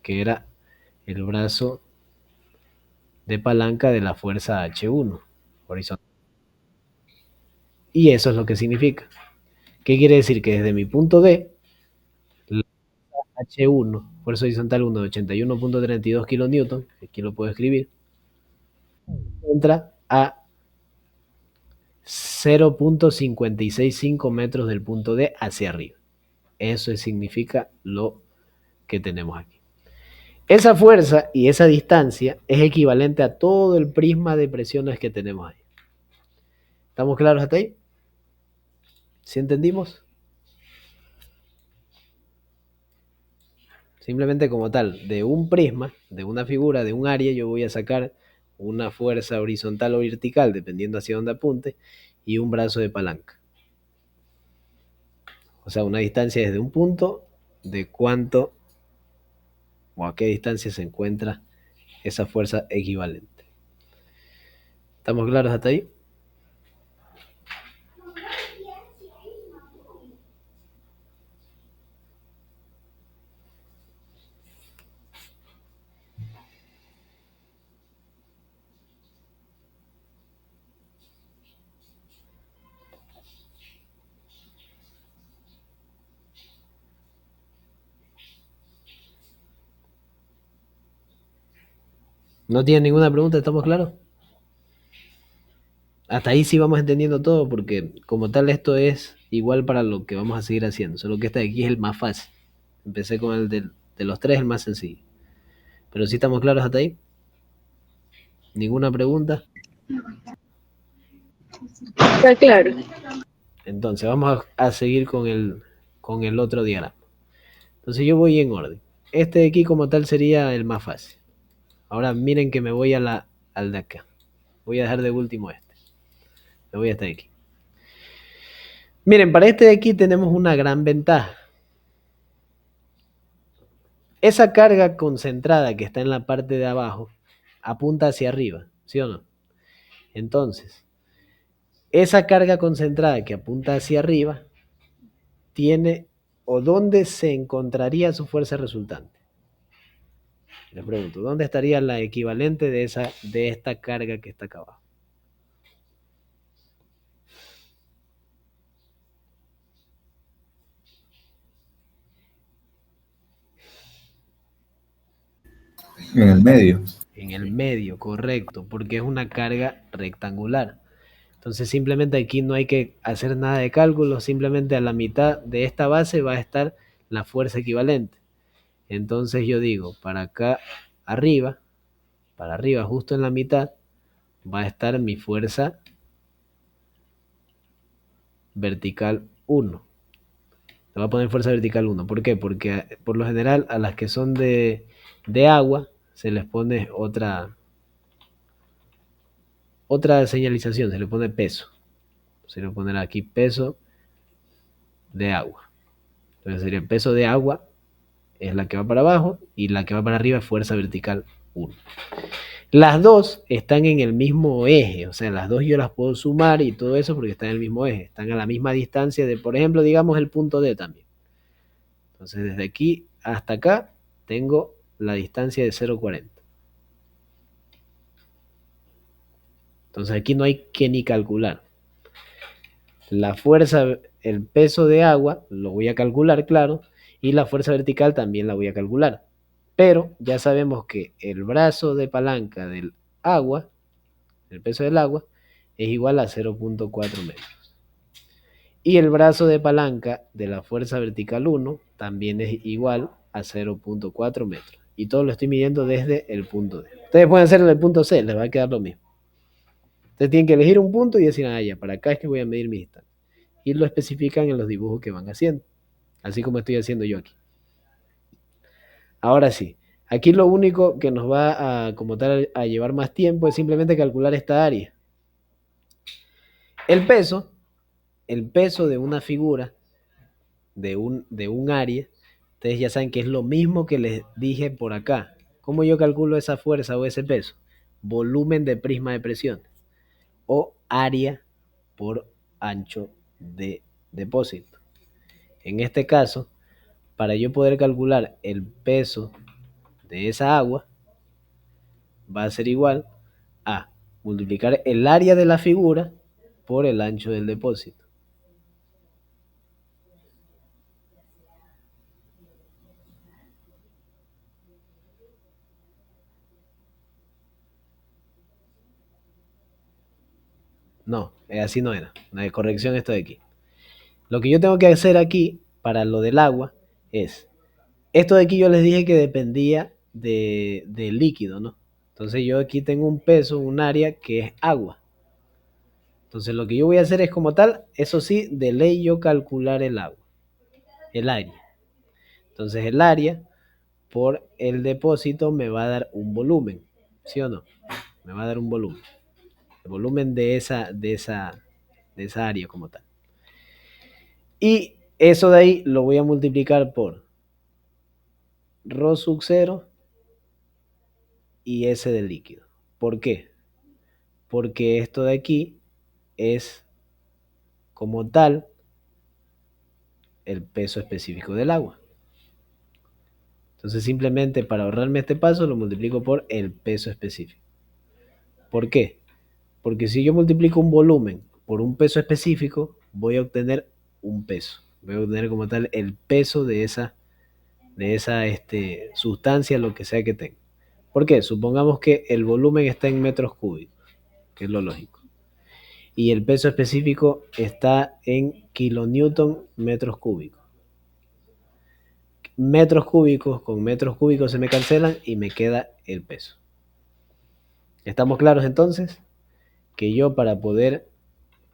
que era el brazo de palanca de la fuerza H1 horizontal. Y eso es lo que significa. ¿Qué quiere decir? Que desde mi punto D, la H1, fuerza horizontal 1 de 81.32 kilonewton, aquí lo puedo escribir, entra a 0.565 metros del punto D hacia arriba. Eso significa lo que tenemos aquí. Esa fuerza y esa distancia es equivalente a todo el prisma de presiones que tenemos ahí. ¿Estamos claros hasta ahí? ¿Sí entendimos? Simplemente como tal, de un prisma, de una figura, de un área, yo voy a sacar una fuerza horizontal o vertical, dependiendo hacia dónde apunte, y un brazo de palanca. O sea, una distancia desde un punto de cuánto o a qué distancia se encuentra esa fuerza equivalente. ¿Estamos claros hasta ahí? ¿No tienen ninguna pregunta? ¿Estamos claros? Hasta ahí sí vamos entendiendo todo, porque como tal esto es igual para lo que vamos a seguir haciendo, solo que este de aquí es el más fácil. Empecé con el de los tres, el más sencillo. Pero sí estamos claros hasta ahí. ¿Ninguna pregunta? Está claro. Entonces vamos a seguir con el otro diagrama. Entonces yo voy en orden. Este de aquí como tal sería el más fácil. Ahora miren que me voy al de acá. Voy a dejar de último este. Me voy hasta aquí. Miren, para este de aquí tenemos una gran ventaja. Esa carga concentrada que está en la parte de abajo apunta hacia arriba, ¿sí o no? Entonces, esa carga concentrada que apunta hacia arriba tiene, o dónde se encontraría su fuerza resultante. Les pregunto, ¿dónde estaría la equivalente de esta carga que está acá abajo? En el medio. En el medio, correcto, porque es una carga rectangular. Entonces simplemente aquí no hay que hacer nada de cálculo, simplemente a la mitad de esta base va a estar la fuerza equivalente. Entonces yo digo, para acá arriba, justo en la mitad, va a estar mi fuerza vertical 1. Le voy a poner fuerza vertical 1. ¿Por qué? Porque por lo general a las que son de agua se les pone otra señalización, se le pone peso. Se le va a poner aquí peso de agua. Entonces sería el peso de agua es la que va para abajo y la que va para arriba es fuerza vertical 1. Las dos están en el mismo eje, o sea, las dos yo las puedo sumar y todo eso porque están en el mismo eje, están a la misma distancia de, por ejemplo, digamos el punto D también. Entonces desde aquí hasta acá tengo la distancia de 0,40. Entonces aquí no hay que ni calcular. La fuerza, el peso de agua lo voy a calcular, claro, y la fuerza vertical también la voy a calcular. Pero ya sabemos que el brazo de palanca del agua, el peso del agua, es igual a 0,4 metros. Y el brazo de palanca de la fuerza vertical 1 también es igual a 0,4 metros. Y todo lo estoy midiendo desde el punto D. Ustedes pueden hacerlo en el punto C, les va a quedar lo mismo. Ustedes tienen que elegir un punto y decir, ya, para acá es que voy a medir mi distancia. Y lo especifican en los dibujos que van haciendo. Así como estoy haciendo yo aquí. Ahora sí, aquí lo único que nos va a, como tal, a llevar más tiempo es simplemente calcular esta área. El peso de una figura, de un área, ustedes ya saben que es lo mismo que les dije por acá. ¿Cómo yo calculo esa fuerza o ese peso? Volumen de prisma de presión o área por ancho de depósito. En este caso, para yo poder calcular el peso de esa agua, va a ser igual a multiplicar el área de la figura por el ancho del depósito. No, así no era. Una corrección esto de aquí. Lo que yo tengo que hacer aquí para lo del agua es, esto de aquí yo les dije que dependía del líquido, ¿no? Entonces yo aquí tengo un peso, un área que es agua. Entonces lo que yo voy a hacer es como tal, eso sí, de ley yo calcular el agua, el área. Entonces el área por el depósito me va a dar un volumen, ¿sí o no? Me va a dar un volumen. El volumen de esa área como tal. Y eso de ahí lo voy a multiplicar por ρ sub 0 y S del líquido. ¿Por qué? Porque esto de aquí es como tal el peso específico del agua. Entonces simplemente para ahorrarme este paso lo multiplico por el peso específico. ¿Por qué? Porque si yo multiplico un volumen por un peso específico, voy a obtener un peso. Voy a obtener como tal el peso de esa sustancia, lo que sea que tenga. ¿Por qué? Supongamos que el volumen está en metros cúbicos, que es lo lógico. Y el peso específico está en kilonewton metros cúbicos. metros cúbicos con metros cúbicos se me cancelan y me queda el peso. ¿Estamos claros entonces? Que yo para poder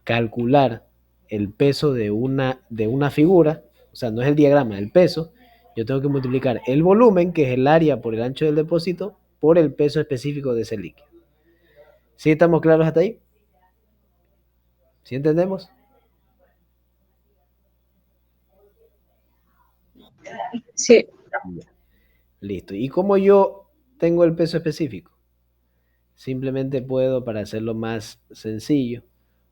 calcular el peso de una figura, o sea, no es el diagrama, el peso, yo tengo que multiplicar el volumen, que es el área por el ancho del depósito, por el peso específico de ese líquido. ¿Sí estamos claros hasta ahí? ¿Sí entendemos? Sí. Listo. ¿Y cómo yo tengo el peso específico? Simplemente puedo, para hacerlo más sencillo,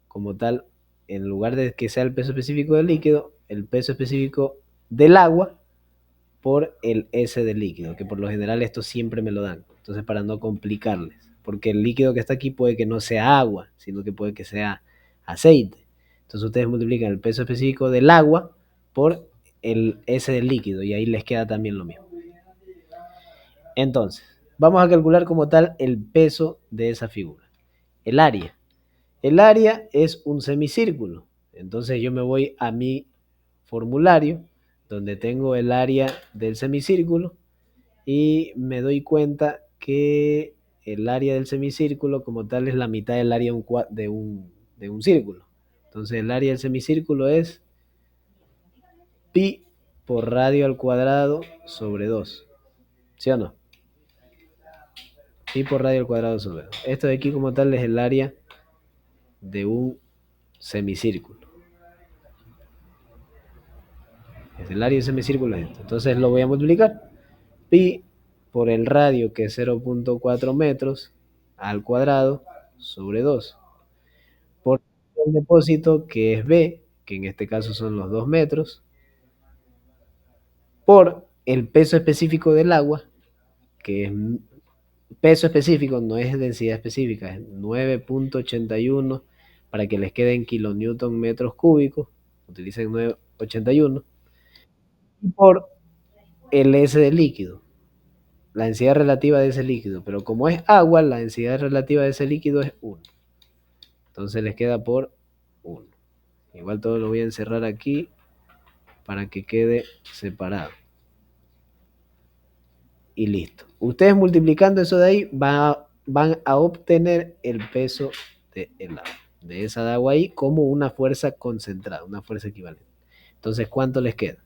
como tal, en lugar de que sea el peso específico del líquido, el peso específico del agua por el S del líquido, que por lo general esto siempre me lo dan. Entonces, para no complicarles, porque el líquido que está aquí puede que no sea agua, sino que puede que sea aceite. Entonces ustedes multiplican el peso específico del agua por el S del líquido y ahí les queda también lo mismo. Entonces, vamos a calcular como tal el peso de esa figura. El área. El área es un semicírculo. Entonces yo me voy a mi formulario, donde tengo el área del semicírculo, y me doy cuenta que el área del semicírculo como tal es la mitad del área de un círculo. Entonces el área del semicírculo es pi por radio al cuadrado sobre 2. ¿Sí o no? Pi por radio al cuadrado sobre 2. Esto de aquí como tal es el área de un semicírculo. Es el área de un semicírculo es esto. Entonces lo voy a multiplicar. Pi por el radio, que es 0.4 metros al cuadrado sobre 2. Por el depósito, que es B, que en este caso son los 2 metros. Por el peso específico del agua, que es peso específico, no es densidad específica, es 9.81 para que les queden kilonewton metros cúbicos, utilicen 981, y por el S del líquido, la densidad relativa de ese líquido, pero como es agua, la densidad relativa de ese líquido es 1, entonces les queda por 1. Igual todo lo voy a encerrar aquí para que quede separado. Y listo. Ustedes multiplicando eso de ahí van a obtener el peso de esa agua ahí como una fuerza concentrada, una fuerza equivalente. Entonces, ¿cuánto les queda?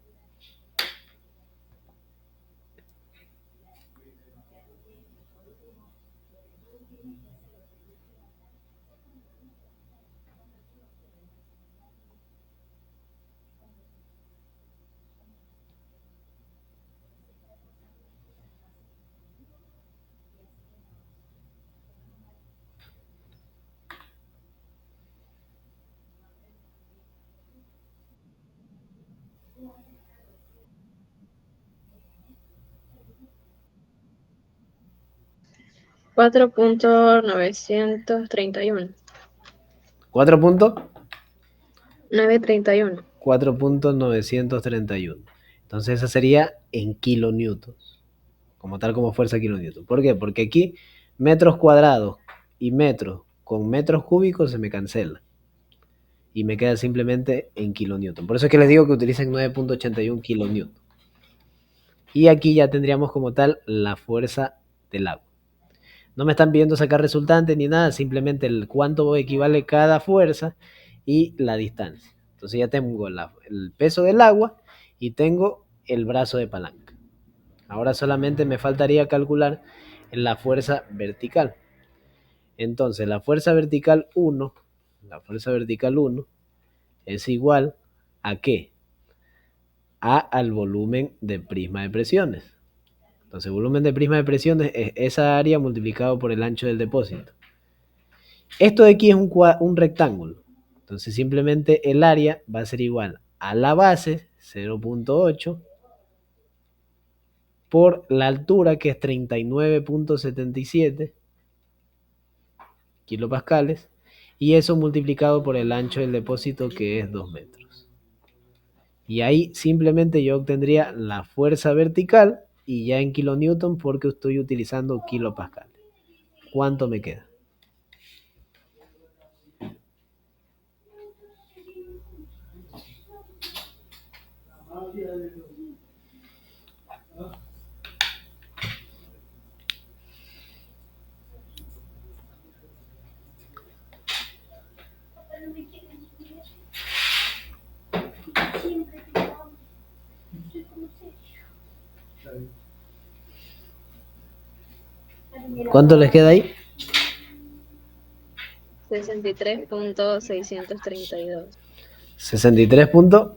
$4.931. 931. 4.931. Entonces, esa sería en kilonewtons, como tal como fuerza kilonewton. ¿Por qué? Porque aquí metros cuadrados y metros con metros cúbicos se me cancela y me queda simplemente en kilonewton. Por eso es que les digo que utilicen 9.81 kilonewton. Y aquí ya tendríamos como tal la fuerza del agua. No me están pidiendo sacar resultantes ni nada, simplemente el cuánto equivale cada fuerza y la distancia. Entonces ya tengo el peso del agua y tengo el brazo de palanca. Ahora solamente me faltaría calcular la fuerza vertical. Entonces la fuerza vertical 1 es igual ¿a qué? Al volumen de prisma de presiones. Entonces, el volumen de prisma de presiones es esa área multiplicado por el ancho del depósito. Esto de aquí es un rectángulo. Entonces, simplemente el área va a ser igual a la base, 0.8, por la altura, que es 39.77 kilopascales, y eso multiplicado por el ancho del depósito, que es 2 metros. Y ahí simplemente yo obtendría la fuerza vertical, y ya en kilonewton, porque estoy utilizando kilopascales. ¿Cuánto me queda? ¿Cuánto les queda ahí? 63.632. 63 puntos.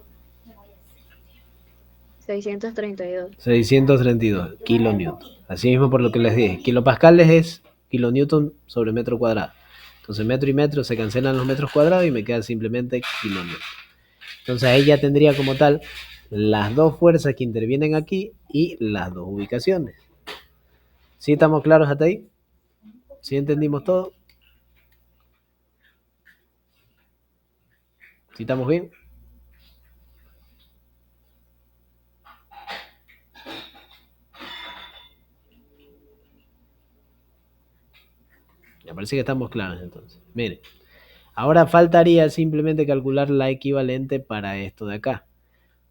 632. 632 kilonewton. Así mismo por lo que les dije. Kilopascales es kilonewton sobre metro cuadrado. Entonces metro y metro se cancelan los metros cuadrados y me queda simplemente kilonewton. Entonces ahí ya tendría como tal las dos fuerzas que intervienen aquí y las dos ubicaciones. ¿Sí estamos claros hasta ahí? ¿Sí entendimos todo? ¿Sí estamos bien? Me parece que estamos claros entonces. Miren, ahora faltaría simplemente calcular la equivalente para esto de acá.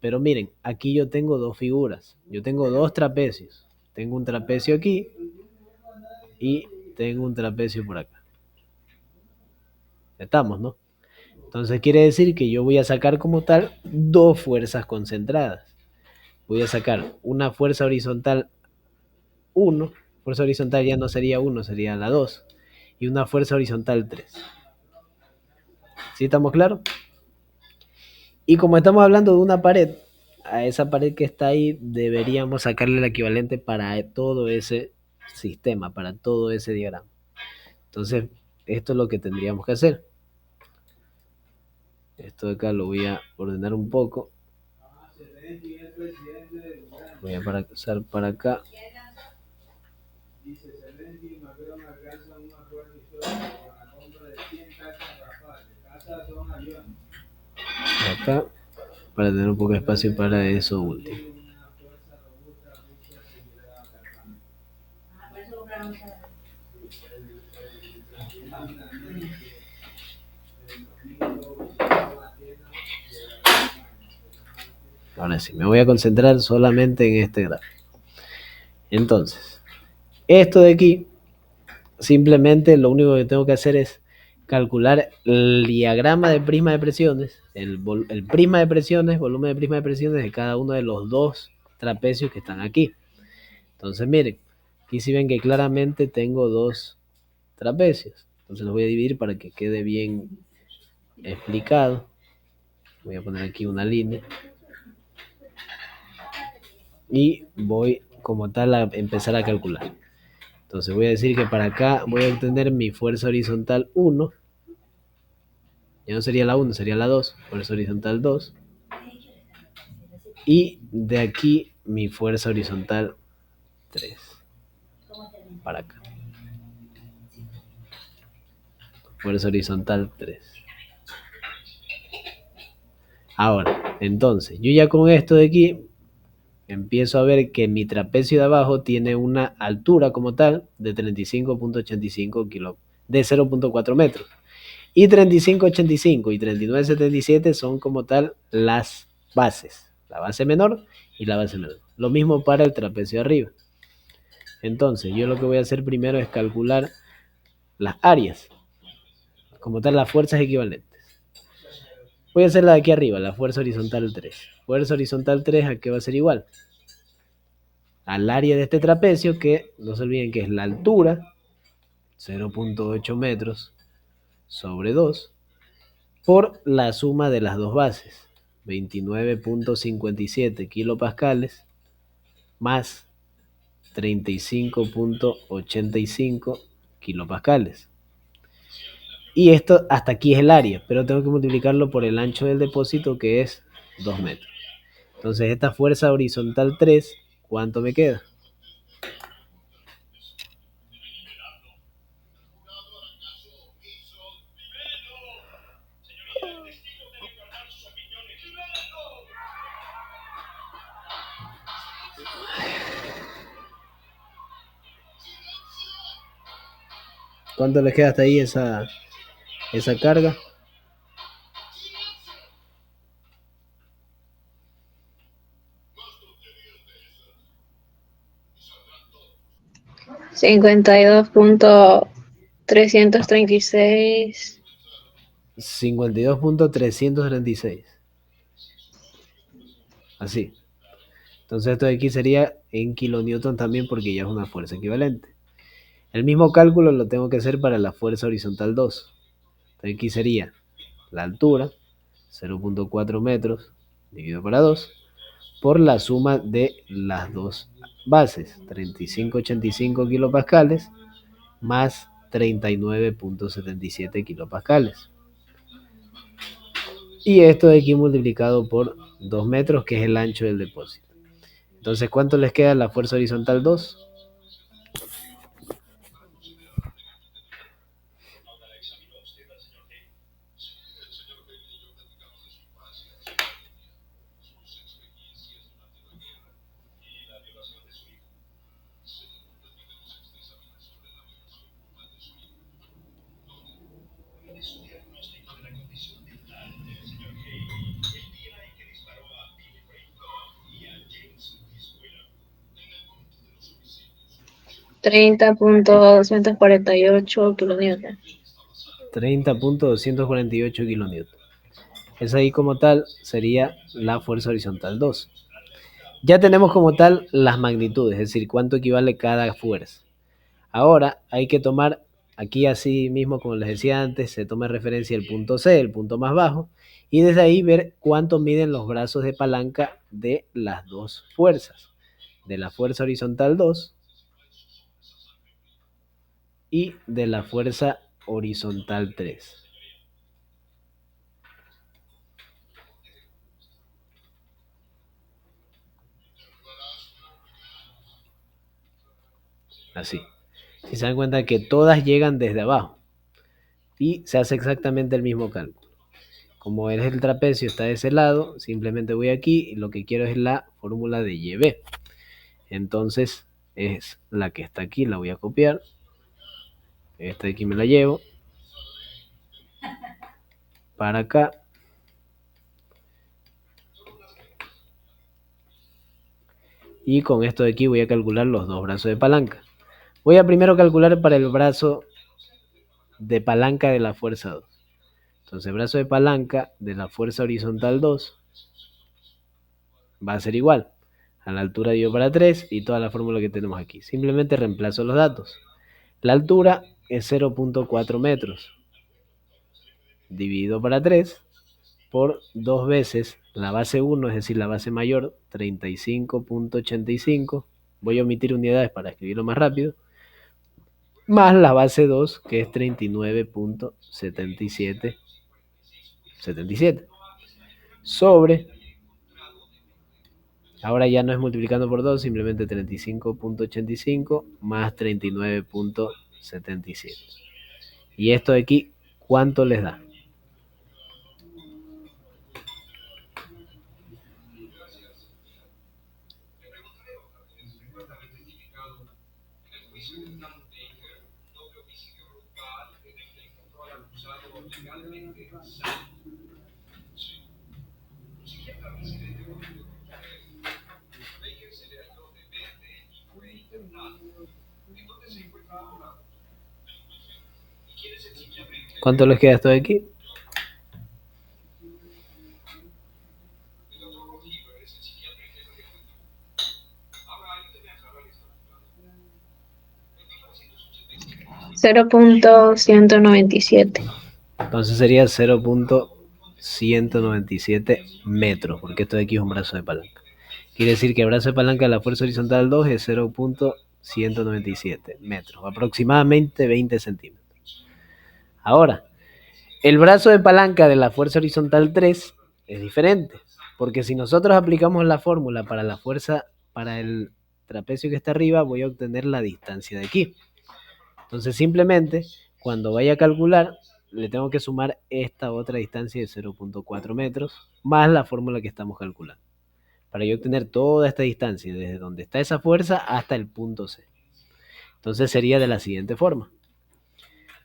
Pero miren, aquí yo tengo dos figuras. Yo tengo dos trapecios. Tengo un trapecio aquí y tengo un trapecio por acá. Estamos, ¿no? Entonces quiere decir que yo voy a sacar como tal dos fuerzas concentradas. Voy a sacar una fuerza horizontal 1. Fuerza horizontal ya no sería 1, sería la 2. Y una fuerza horizontal 3. ¿Sí estamos claros? Y como estamos hablando de una pared, a esa pared que está ahí deberíamos sacarle el equivalente para todo ese sistema, para todo ese diagrama. Entonces, esto es lo que tendríamos que hacer. Esto de acá lo voy a ordenar un poco. Voy a pasar para acá. Acá, para tener un poco de espacio para eso último. Ahora sí, me voy a concentrar solamente en este gráfico. Entonces, esto de aquí, simplemente lo único que tengo que hacer es calcular el diagrama de prisma de presiones, el prisma de presiones, volumen de prisma de presiones de cada uno de los dos trapecios que están aquí. Entonces, miren, aquí si ven que claramente tengo dos trapecios. Entonces los voy a dividir para que quede bien explicado. Voy a poner aquí una línea. Y voy como tal a empezar a calcular. Entonces voy a decir que para acá voy a obtener mi fuerza horizontal 1. Ya no sería la 1, sería la 2. Fuerza horizontal 2. Y de aquí mi fuerza horizontal 3. Para acá. Fuerza horizontal 3. Ahora, entonces, yo ya con esto de aquí empiezo a ver que mi trapecio de abajo tiene una altura como tal de 35.85 kilómetros, de 0.4 metros. Y 35.85 y 39.77 son como tal las bases, la base menor y la base menor. Lo mismo para el trapecio de arriba. Entonces, yo lo que voy a hacer primero es calcular las áreas, como tal las fuerzas equivalentes. Voy a hacer la de aquí arriba, la fuerza horizontal 3. Fuerza horizontal 3, ¿a qué va a ser igual? Al área de este trapecio, que no se olviden que es la altura, 0.8 metros sobre 2, por la suma de las dos bases, 29.57 kilopascales más 35.85 kilopascales. Y esto hasta aquí es el área, pero tengo que multiplicarlo por el ancho del depósito, que es 2 metros. Entonces esta fuerza horizontal 3, ¿cuánto me queda? ¿Cuánto les queda hasta ahí esa carga? $52.336 52.336. Así. Entonces esto de aquí sería en kilonewton también porque ya es una fuerza equivalente. El mismo cálculo lo tengo que hacer para la fuerza horizontal 2. Entonces aquí sería la altura, 0.4 metros, dividido para 2, por la suma de las dos bases, 35,85 kilopascales más 39.77 kilopascales. Y esto de aquí multiplicado por 2 metros, que es el ancho del depósito. Entonces, ¿cuánto les queda la fuerza horizontal 2? $30.248 kilonewton. 30.248 kilonewton. Esa ahí como tal sería la fuerza horizontal 2. Ya tenemos como tal las magnitudes, es decir, cuánto equivale cada fuerza. Ahora hay que tomar, aquí así mismo como les decía antes, se toma referencia el punto C, el punto más bajo, y desde ahí ver cuánto miden los brazos de palanca de las dos fuerzas, de la fuerza horizontal 2 y de la fuerza horizontal 3. Así. Si se dan cuenta que todas llegan desde abajo y se hace exactamente el mismo cálculo. Como el trapecio está de ese lado, simplemente voy aquí y lo que quiero es la fórmula de YB. Entonces es la que está aquí, la voy a copiar. Esta de aquí me la llevo para acá. Y con esto de aquí voy a calcular los dos brazos de palanca. Voy a primero calcular para el brazo de palanca de la fuerza 2. Entonces, brazo de palanca de la fuerza horizontal 2 va a ser igual a la altura dividido para 3 y toda la fórmula que tenemos aquí. Simplemente reemplazo los datos. La altura es 0.4 metros dividido para 3 por 2 veces la base 1, es decir, la base mayor, 35.85. Voy a omitir unidades para escribirlo más rápido. Más la base 2, que es 39.77. Sobre, ahora ya no es multiplicando por 2, simplemente 35.85 más 39.77. Y esto de aquí, ¿cuánto les da? ¿Cuánto les queda esto de aquí? $0.197. Entonces sería 0.197 metros, porque esto de aquí es un brazo de palanca. Quiere decir que el brazo de palanca de la fuerza horizontal 2 es 0.197 metros, aproximadamente 20 centímetros. Ahora, el brazo de palanca de la fuerza horizontal 3 es diferente, porque si nosotros aplicamos la fórmula para la fuerza, para el trapecio que está arriba, voy a obtener la distancia de aquí. Entonces simplemente, cuando vaya a calcular, le tengo que sumar esta otra distancia de 0.4 metros, más la fórmula que estamos calculando, para yo obtener toda esta distancia, desde donde está esa fuerza hasta el punto C. Entonces sería de la siguiente forma.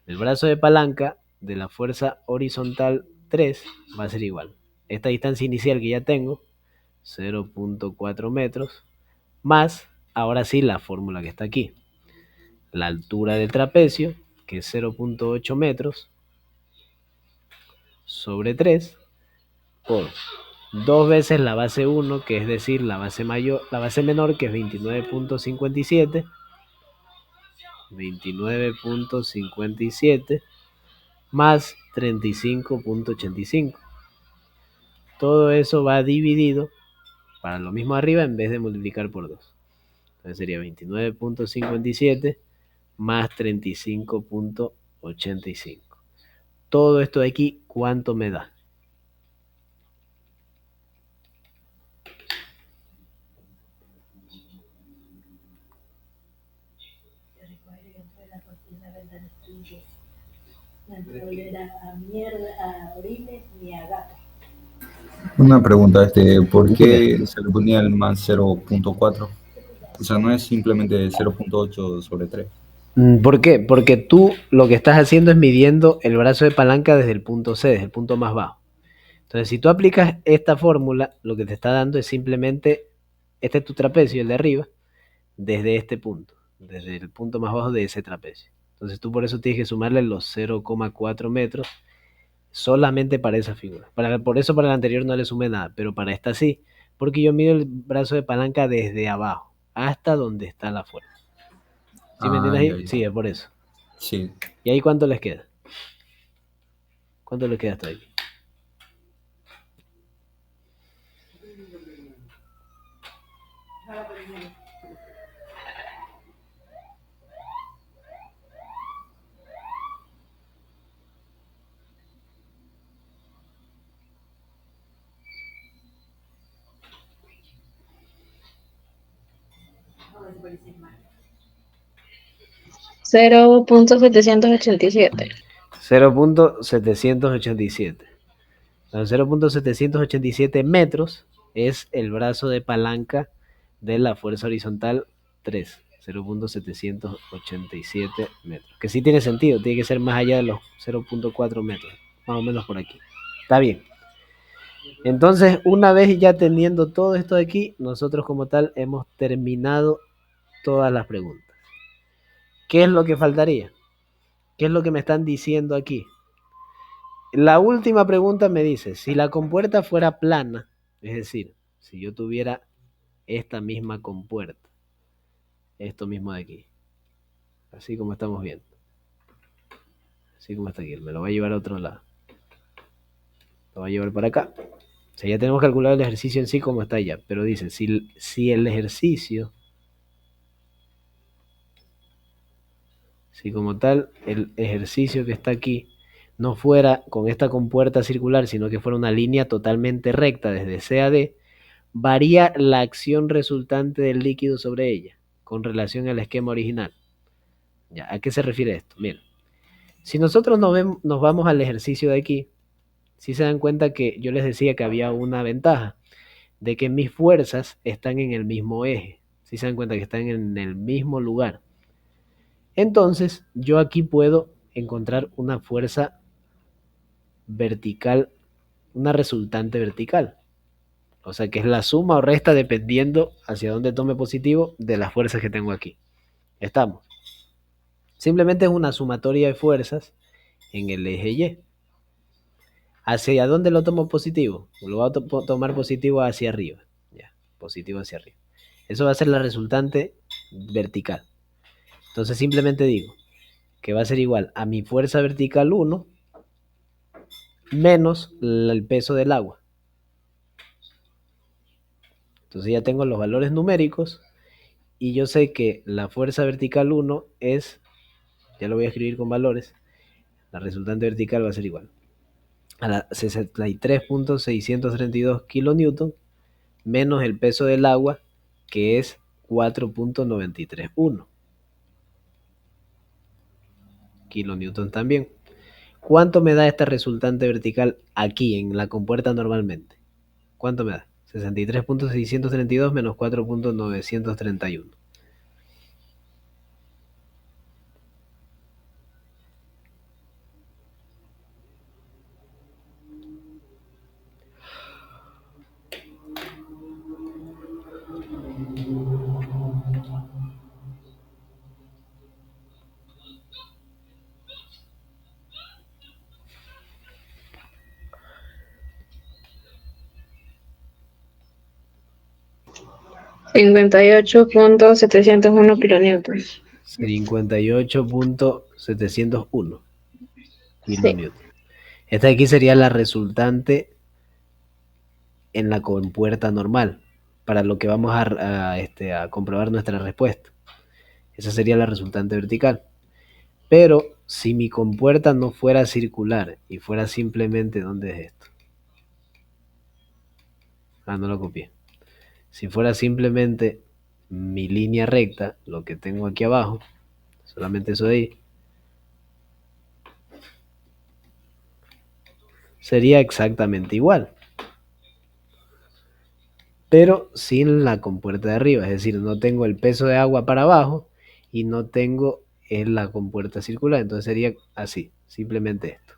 El brazo de palanca de la fuerza horizontal 3 va a ser igual. Esta distancia inicial que ya tengo, 0.4 metros, más, ahora sí, la fórmula que está aquí. La altura del trapecio, que es 0.8 metros, sobre 3 por 2 veces la base 1, que es decir, la base menor, que es 29.57. 29.57 más 35.85. Todo eso va dividido para lo mismo arriba en vez de multiplicar por 2. Entonces sería 29.57 más 35.85. Todo esto de aquí, ¿cuánto me da? Una pregunta, ¿por qué se le ponía el más 0.4? O sea, no es simplemente 0.8 sobre 3. ¿Por qué? Porque tú lo que estás haciendo es midiendo el brazo de palanca desde el punto C, desde el punto más bajo. Entonces, si tú aplicas esta fórmula, lo que te está dando es simplemente, este es tu trapecio, el de arriba, desde este punto, desde el punto más bajo de ese trapecio. Entonces, tú por eso tienes que sumarle los 0,4 metros solamente para esa figura. Por eso para la anterior no le sumé nada, pero para esta sí, porque yo mido el brazo de palanca desde abajo hasta donde está la fuerza. ¿Sí me entiendes ahí? Sí, es por eso. Sí. ¿Y ahí cuánto les queda? ¿Cuánto les queda hasta ahí? $0.787. 0.787. 0.787 metros es el brazo de palanca de la fuerza horizontal 3. 0.787 metros. Que sí tiene sentido, tiene que ser más allá de los 0.4 metros. Más o menos por aquí. Está bien. Entonces, una vez ya teniendo todo esto de aquí, nosotros como tal hemos terminado todas las preguntas. ¿Qué es lo que faltaría? ¿Qué es lo que me están diciendo aquí? La última pregunta me dice, si la compuerta fuera plana, es decir, si yo tuviera esta misma compuerta, esto mismo de aquí, así como estamos viendo, así como está aquí, me lo va a llevar a otro lado, lo va a llevar para acá. O sea, ya tenemos calculado el ejercicio en sí como está allá, pero dice, si el ejercicio, si como tal el ejercicio que está aquí no fuera con esta compuerta circular, sino que fuera una línea totalmente recta desde C a D, varía la acción resultante del líquido sobre ella con relación al esquema original. ¿Ya? ¿A qué se refiere esto? Mira, si nosotros nos vamos al ejercicio de aquí, si se dan cuenta que yo les decía que había una ventaja de que mis fuerzas están en el mismo eje, si se dan cuenta que están en el mismo lugar. Entonces, yo aquí puedo encontrar una fuerza vertical, una resultante vertical. O sea, que es la suma o resta dependiendo hacia dónde tome positivo de las fuerzas que tengo aquí. Estamos. Simplemente es una sumatoria de fuerzas en el eje Y. ¿Hacia dónde lo tomo positivo? Lo voy a tomar positivo hacia arriba. Ya, positivo hacia arriba. Eso va a ser la resultante vertical. Entonces simplemente digo que va a ser igual a mi fuerza vertical 1 menos el peso del agua. Entonces ya tengo los valores numéricos y yo sé que la fuerza vertical 1 es, ya lo voy a escribir con valores, la resultante vertical va a ser igual a la 63.632 kilonewton menos el peso del agua, que es 4.931 kilonewton también. ¿Cuánto me da esta resultante vertical aquí en la compuerta normalmente? ¿Cuánto me da? 63.632 menos 4.931. 58.701 kilonewtons. 58.701 Sí. kilonewtons. Esta de aquí sería la resultante en la compuerta normal, para lo que vamos a comprobar nuestra respuesta. Esa sería la resultante vertical. Pero si mi compuerta no fuera circular y fuera simplemente, ¿dónde es esto? Ah, no lo copié. Si fuera simplemente mi línea recta, lo que tengo aquí abajo, solamente eso de ahí, sería exactamente igual, pero sin la compuerta de arriba, es decir, no tengo el peso de agua para abajo y no tengo la compuerta circular, entonces sería así, simplemente esto.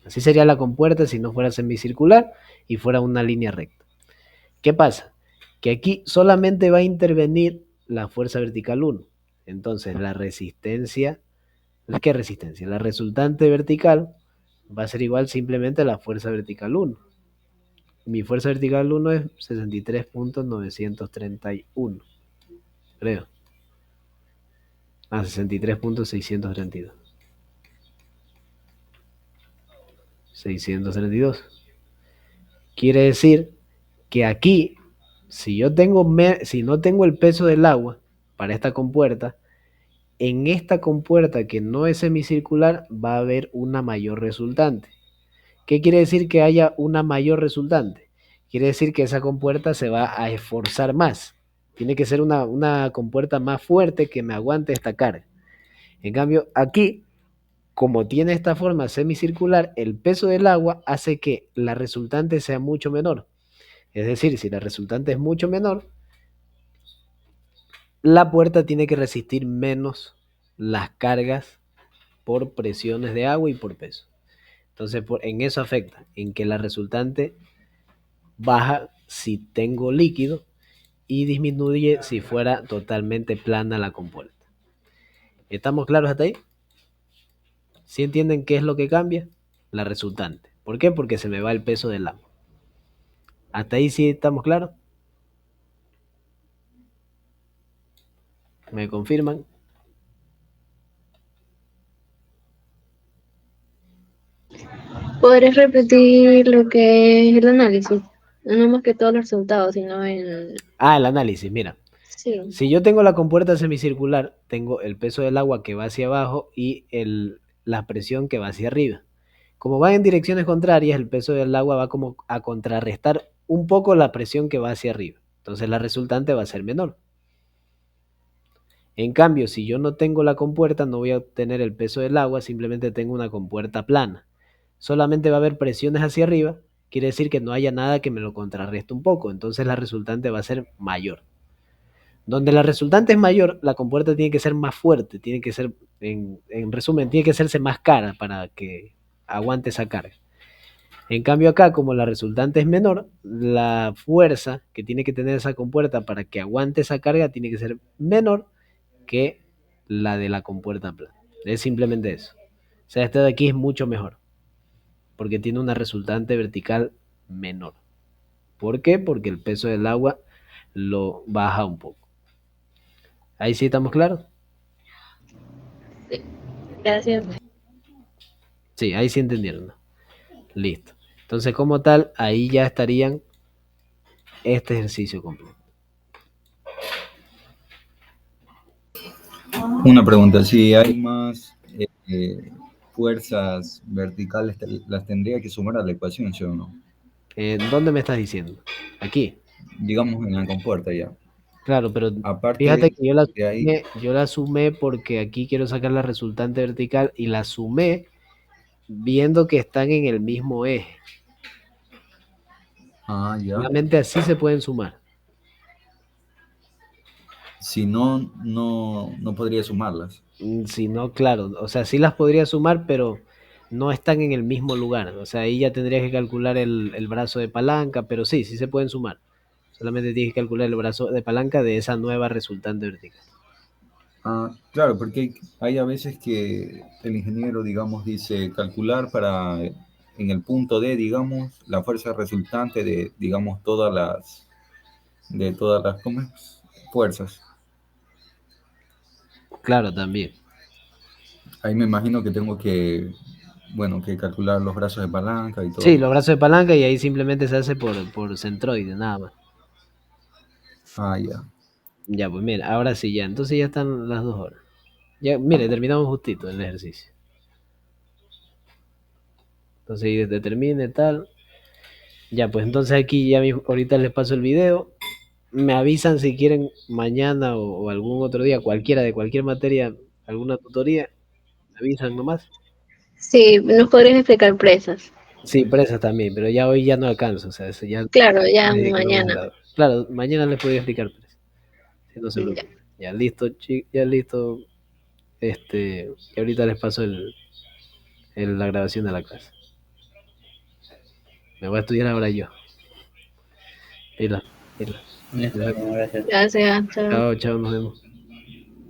Así sería la compuerta si no fuera semicircular y fuera una línea recta. ¿Qué pasa? Que aquí solamente va a intervenir la fuerza vertical 1. Entonces la resistencia, ¿qué resistencia? La resultante vertical va a ser igual simplemente a la fuerza vertical 1. Mi fuerza vertical 1 es 63.931, creo. 63.632. 632. Quiere decir que aquí, si no tengo el peso del agua para esta compuerta, en esta compuerta que no es semicircular va a haber una mayor resultante. ¿Qué quiere decir que haya una mayor resultante? Quiere decir que esa compuerta se va a esforzar más. Tiene que ser una compuerta más fuerte que me aguante esta carga. En cambio, aquí, como tiene esta forma semicircular, el peso del agua hace que la resultante sea mucho menor. Es decir, si la resultante es mucho menor, la puerta tiene que resistir menos las cargas por presiones de agua y por peso. Entonces, en eso afecta, en que la resultante baja si tengo líquido y disminuye si fuera totalmente plana la compuerta. ¿Estamos claros hasta ahí? ¿Sí entienden qué es lo que cambia? La resultante. ¿Por qué? Porque se me va el peso del agua. ¿Hasta ahí sí estamos claros? ¿Me confirman? ¿Podrías repetir lo que es el análisis? No más que todos los resultados, sino el... El análisis, mira. Sí. Si yo tengo la compuerta semicircular, tengo el peso del agua que va hacia abajo y la presión que va hacia arriba. Como van en direcciones contrarias, el peso del agua va como a contrarrestar un poco la presión que va hacia arriba. Entonces la resultante va a ser menor. En cambio, si yo no tengo la compuerta, no voy a obtener el peso del agua, simplemente tengo una compuerta plana. Solamente va a haber presiones hacia arriba, quiere decir que no haya nada que me lo contrarreste un poco, entonces la resultante va a ser mayor. Donde la resultante es mayor, la compuerta tiene que ser más fuerte, tiene que ser, en resumen, tiene que hacerse más cara para que aguante esa carga. En cambio acá, como la resultante es menor, la fuerza que tiene que tener esa compuerta para que aguante esa carga tiene que ser menor que la de la compuerta plana. Es simplemente eso. O sea, este de aquí es mucho mejor, porque tiene una resultante vertical menor. ¿Por qué? Porque el peso del agua lo baja un poco. ¿Ahí sí estamos claros? Gracias. Sí, ahí sí entendieron, ¿no? Listo. Entonces, como tal, ahí ya estarían este ejercicio completo. Una pregunta, si hay más fuerzas verticales, ¿las tendría que sumar a la ecuación, sí o no? ¿Dónde me estás diciendo? Aquí. Digamos en la compuerta ya. Claro, pero Aparte fíjate que de ahí, yo la sumé porque aquí quiero sacar la resultante vertical y la sumé viendo que están en el mismo eje. ya. Solamente así se pueden sumar. Si no, no podría sumarlas. Si no, claro, o sea, sí las podría sumar, pero no están en el mismo lugar. O sea, ahí ya tendrías que calcular el brazo de palanca, pero sí se pueden sumar. Solamente tienes que calcular el brazo de palanca de esa nueva resultante vertical. Claro, porque hay a veces que el ingeniero, digamos, dice calcular para en el punto D, digamos, la fuerza resultante de, digamos, todas de todas las ¿cómo es? Fuerzas. Claro, también. Ahí me imagino que tengo que, bueno, que calcular los brazos de palanca y todo. Sí, los brazos de palanca y ahí simplemente se hace por centroide, nada más. Ah, ya. Ya, pues mira, ahora sí ya. Entonces ya están las 2 horas. Ya, mire, terminamos justito el ejercicio. Entonces ahí determine tal. Ya, pues entonces aquí ya mismo, ahorita les paso el video. Me avisan si quieren mañana o algún otro día, cualquiera de cualquier materia, alguna tutoría. Me avisan nomás. Sí, nos podrías explicar presas. Sí, presas también, pero ya hoy ya no alcanzo. O sea, eso ya Claro, ya desde que no hemos mañana. hablado. Claro, mañana les podría explicar presas. Sí, no se Ya. preocupen. Ya listo, ya listo. Y ahorita les paso la grabación de la clase. Me voy a estudiar ahora yo. Pila, pila. Listo, Nos vemos. gracias. Gracias. Chao. Chao, chao, nos vemos.